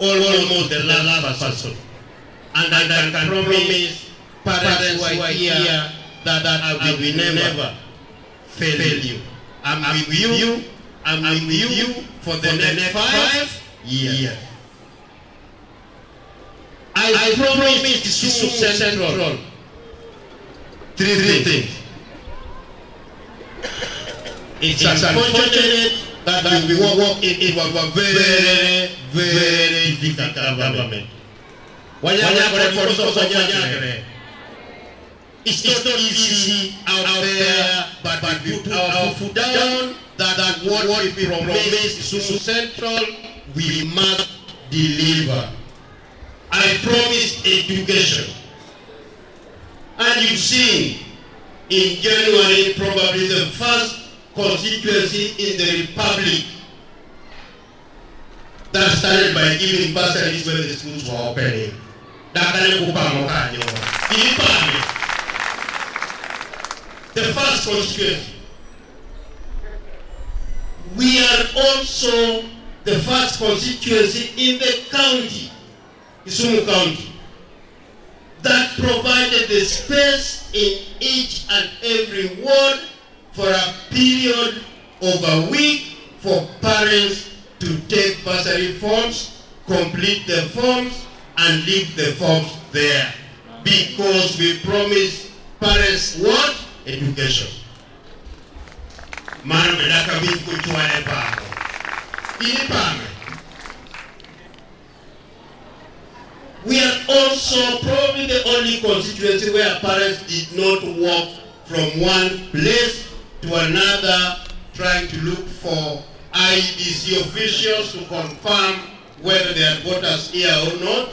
almost the last person, and I can promise parents who are here that I will never fail you. I'm with you. I'm with you for the next 5 years. I promise KISUMU Central 3 things. It's unfortunate that we work in a very, very difficult government. It's not easy out there, but we put our foot down that what we promise KISUMU Central, we must deliver. I promise education. And you've seen in January, probably the first constituency in the Republic that started by giving bursaries when the schools were opening. The first constituency. We are also the first constituency in the county, KISUMU County, that that provided the space in each and every ward for a period of a week for parents to take bursary forms, complete the forms, and leave the forms there. Because we promise parents what? Education. We are also probably the only constituency where parents did not walk from one place to another trying to look for IEBC officials to confirm whether they had voters here or not,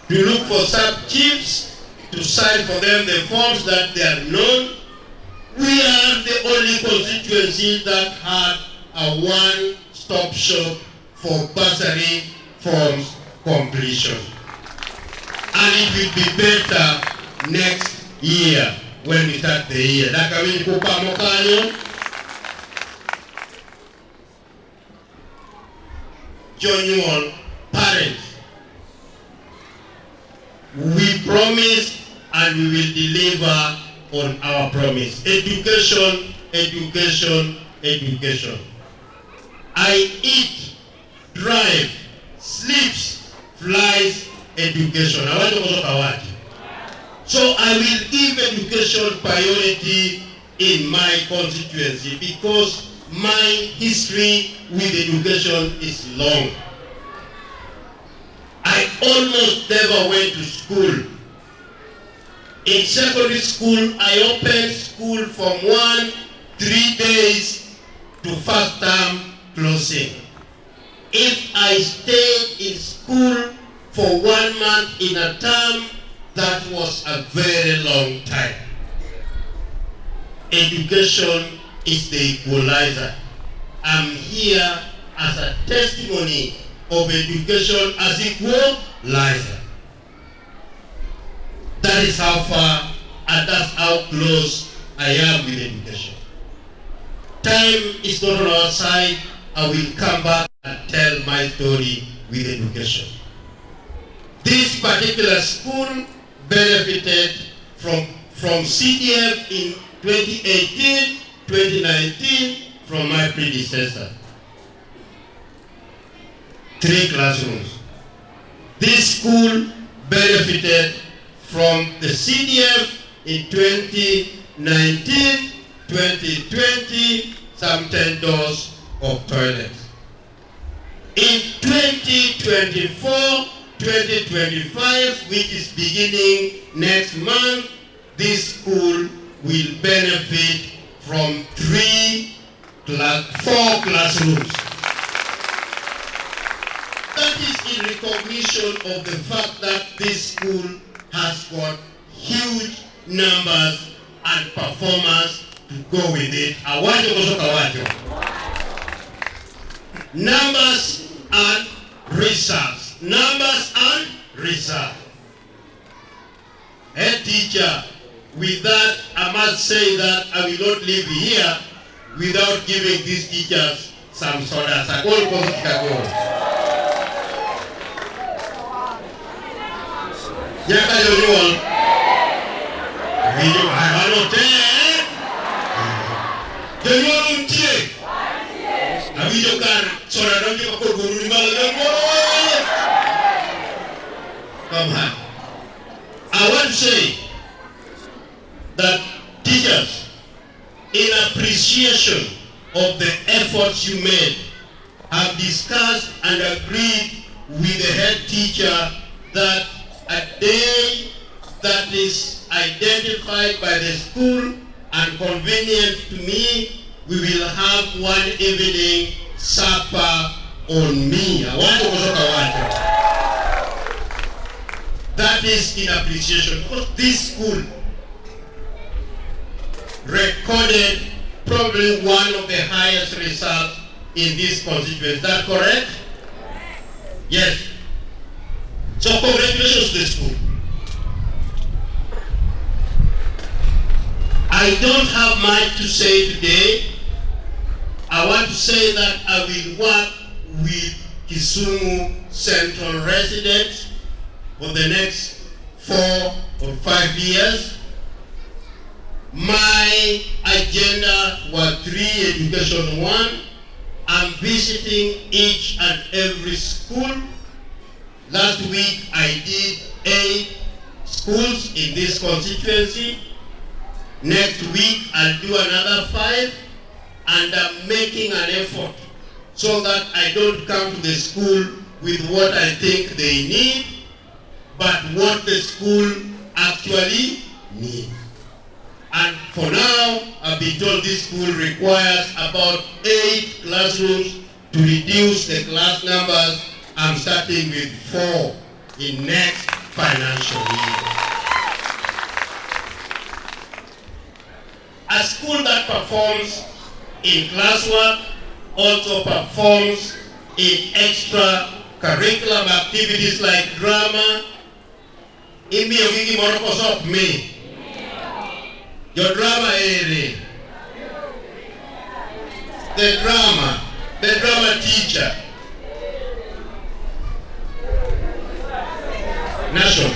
to look for sub-chiefs to sign for them the forms that they are known. We are the only constituency that had a one-stop shop for bursary forms completion. And it will be better next year when we start the year. Genuine parents, we promise and we will deliver on our promise. Education, education, education. I eat, drive, sleeps, flies, education. I want to go to so I will give education priority in my constituency because my history with education is long. I almost never went to school. In secondary school, I opened school from 3 days to first term closing. If I stayed in school for 1 month in a term, that was a very long time. Education is the equalizer. I'm here as a testimony of education as equalizer. That is how far and that's how close I am with education. Time is not on our side. I will come back and tell my story with education. This particular school benefited from CDF in 2018, 2019 from my predecessor. 3 classrooms. This school benefited from the CDF in 2019, 2020, some 10 doors of toilets. In 2024, 2025, which is beginning next month, this school will benefit from 4 classrooms. That is in recognition of the fact that this school has got huge numbers and performance to go with it. Numbers and results. Numbers and results. Head teacher, with that, I must say that I will not leave here without giving these teachers some sodas. I want to say that teachers, in appreciation of the efforts you made, have discussed and agreed with the head teacher that a day that is identified by the school and convenient to me, we will have one evening supper on me. That is in appreciation because this school recorded probably one of the highest results in this constituency. Is that correct? Yes. So congratulations to the school. I don't have much to say today. I want to say that I will work with Kisumu Central residents for the next 4 or 5 years. My agenda was 3, education 1. I'm visiting each and every school. Last week I did 8 schools in this constituency. Next week I'll do another 5, and I'm making an effort so that I don't come to the school with what I think they need, but what the school actually needs. And for now, I've been told this school requires about 8 classrooms to reduce the class numbers. I'm starting with 4 in next financial year. A school that performs in classwork also performs in extra curriculum activities like drama. Me. Your drama area. The drama teacher. National.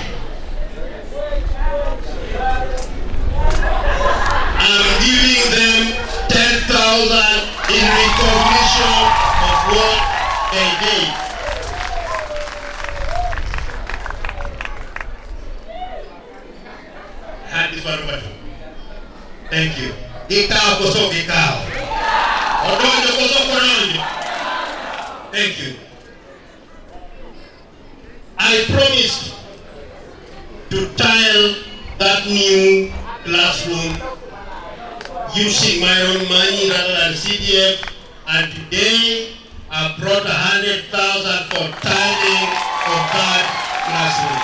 I'm giving them 10,000 in recognition of what they did. Had this one over. Thank you. Thank you. I promised to tile that new classroom using my own money rather than CDF, and today I brought 100,000 for tiling of that classroom.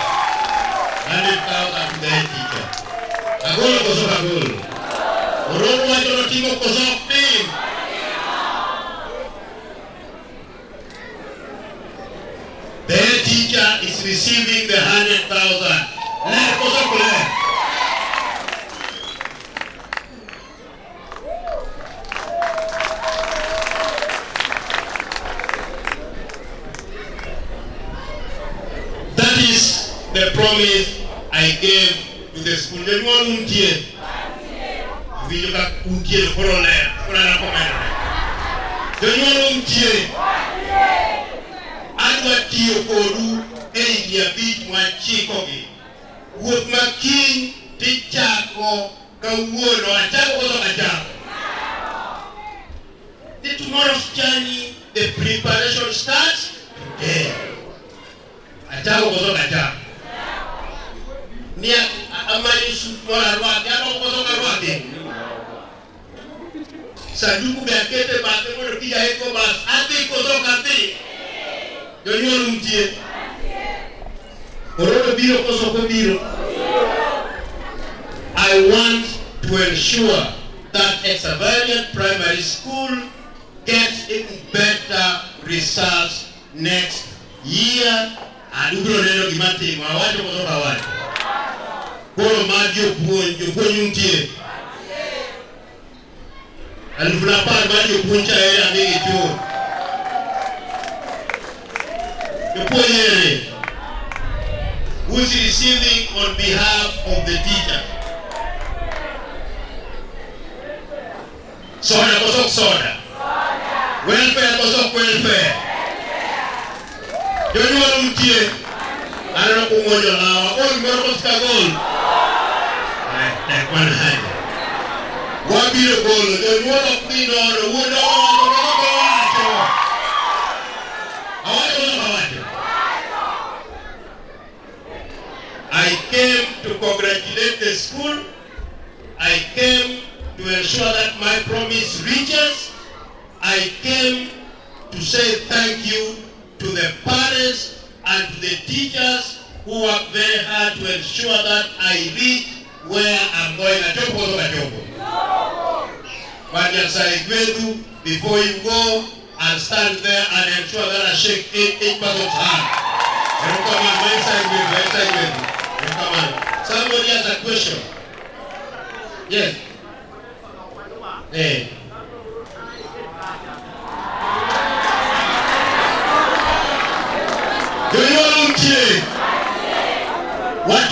100,000 to the head teacher. Agolo koso agolo. Oromo wacho timo koso pim. The head teacher is receiving the 100,000. Let koso kule. That is the promise I gave to the school. They want untie. We look at untie for all that. For an comment. They want untie. Adwa tiyo kodu India beach mwachikogi. Wood makin tichako kawuono achako koso achako. The tomorrow's journey, the preparation starts today. Achako koso achako. Nia amani sumora ruake, ako koso karuake. Saduku biakete bate mono kia heko bas, ati koso kati. Yonyo lumtie. Orodo biro koso ko biro. I want to ensure that XAVERIAN Primary School gets even better results next year. And ubiro neno gimati mawajo koso kawajo. Koro majo punyo Alfulapar majo puncha area mingi chuo. Who is receiving on behalf of the teacher? Soda kosok soda. Welfare kosok welfare. Jonyo lumtie. Ano kumonyo lawa. All miracles ka goal. One hand. Wabiro goal. Jonyo lumtie no. Wudo. I came to congratulate the school. I came to ensure that my promise reaches. I came to say thank you to the parents and to the teachers who work very hard to ensure that I reach where I'm going. Before you go, I'll stand there and ensure that I shake each person's hand. Come on, right side with. Come on. Somebody has a question. Yes. Hey. Do you want to? What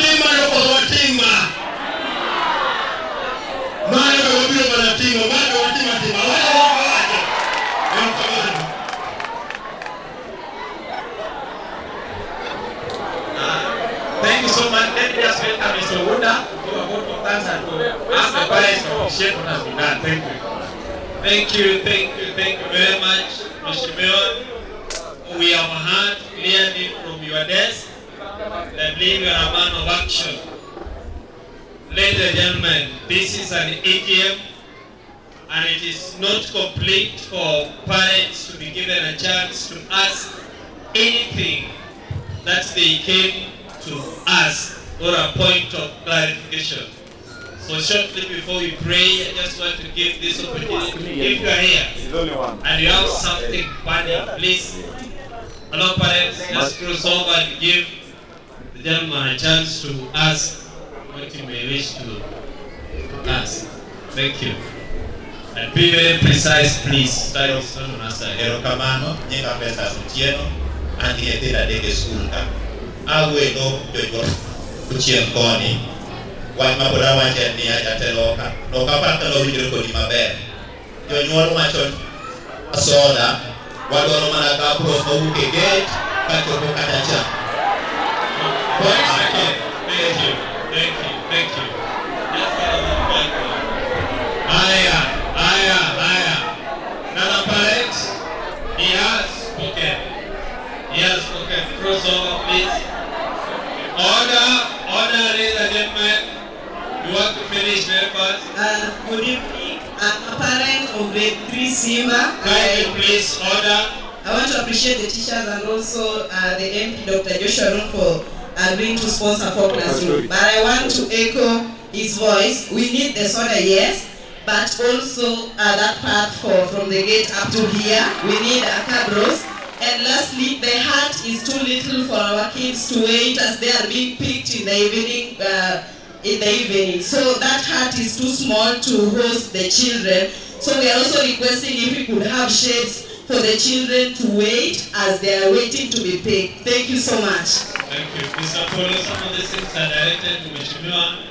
Thank you so much. Let me just welcome Mr. Wuda to a vote of thanks and to ask the parents to appreciate what has been done. Thank you. Thank you very much, Mr. Mayor. We have heard clearly from your desk that you are a man of action. Ladies and gentlemen, this is an AGM and it is not complete for parents to be given a chance to ask anything that they came to ask or a point of clarification. So shortly before we pray, I just want to give this opportunity. If you are here and you have something funny, please, hello parents, just cross over and give the gentleman a chance to ask what you may wish to ask. Thank you. And be very precise, please. Start with someone else. Erokamano, nyeka pesa sutieno, anti etera deke skulka. Awe no jojo kuchien koni. Waj mapoda wache ni ajateloka. Loka pata lo winjoro kodi maber. Jonyuol machon soda, wadoro mana ka prof mawuke gate, kachopo kata cha. Thank you. Aya. Nana parent, he has spoken. Cross over, please. Order, ladies and gentlemen. You want to finish very fast? Good evening. I'm a parent of grade 3 Simba. Please, order. I want to appreciate the teachers and also the MP, Dr. Joshua Ron, for agreeing to sponsor 4 classrooms. But I want to echo his voice. We need the soda, yes, but also that part from the gate up to here. We need a cabros. And lastly, the hut is too little for our kids to wait as they are being picked in the evening. So that hut is too small to host the children. So we are also requesting if we could have shades for the children to wait as they are waiting to be picked. Thank you so much. Thank you. Mr. Polo, some of the things are directed to Mheshimiwa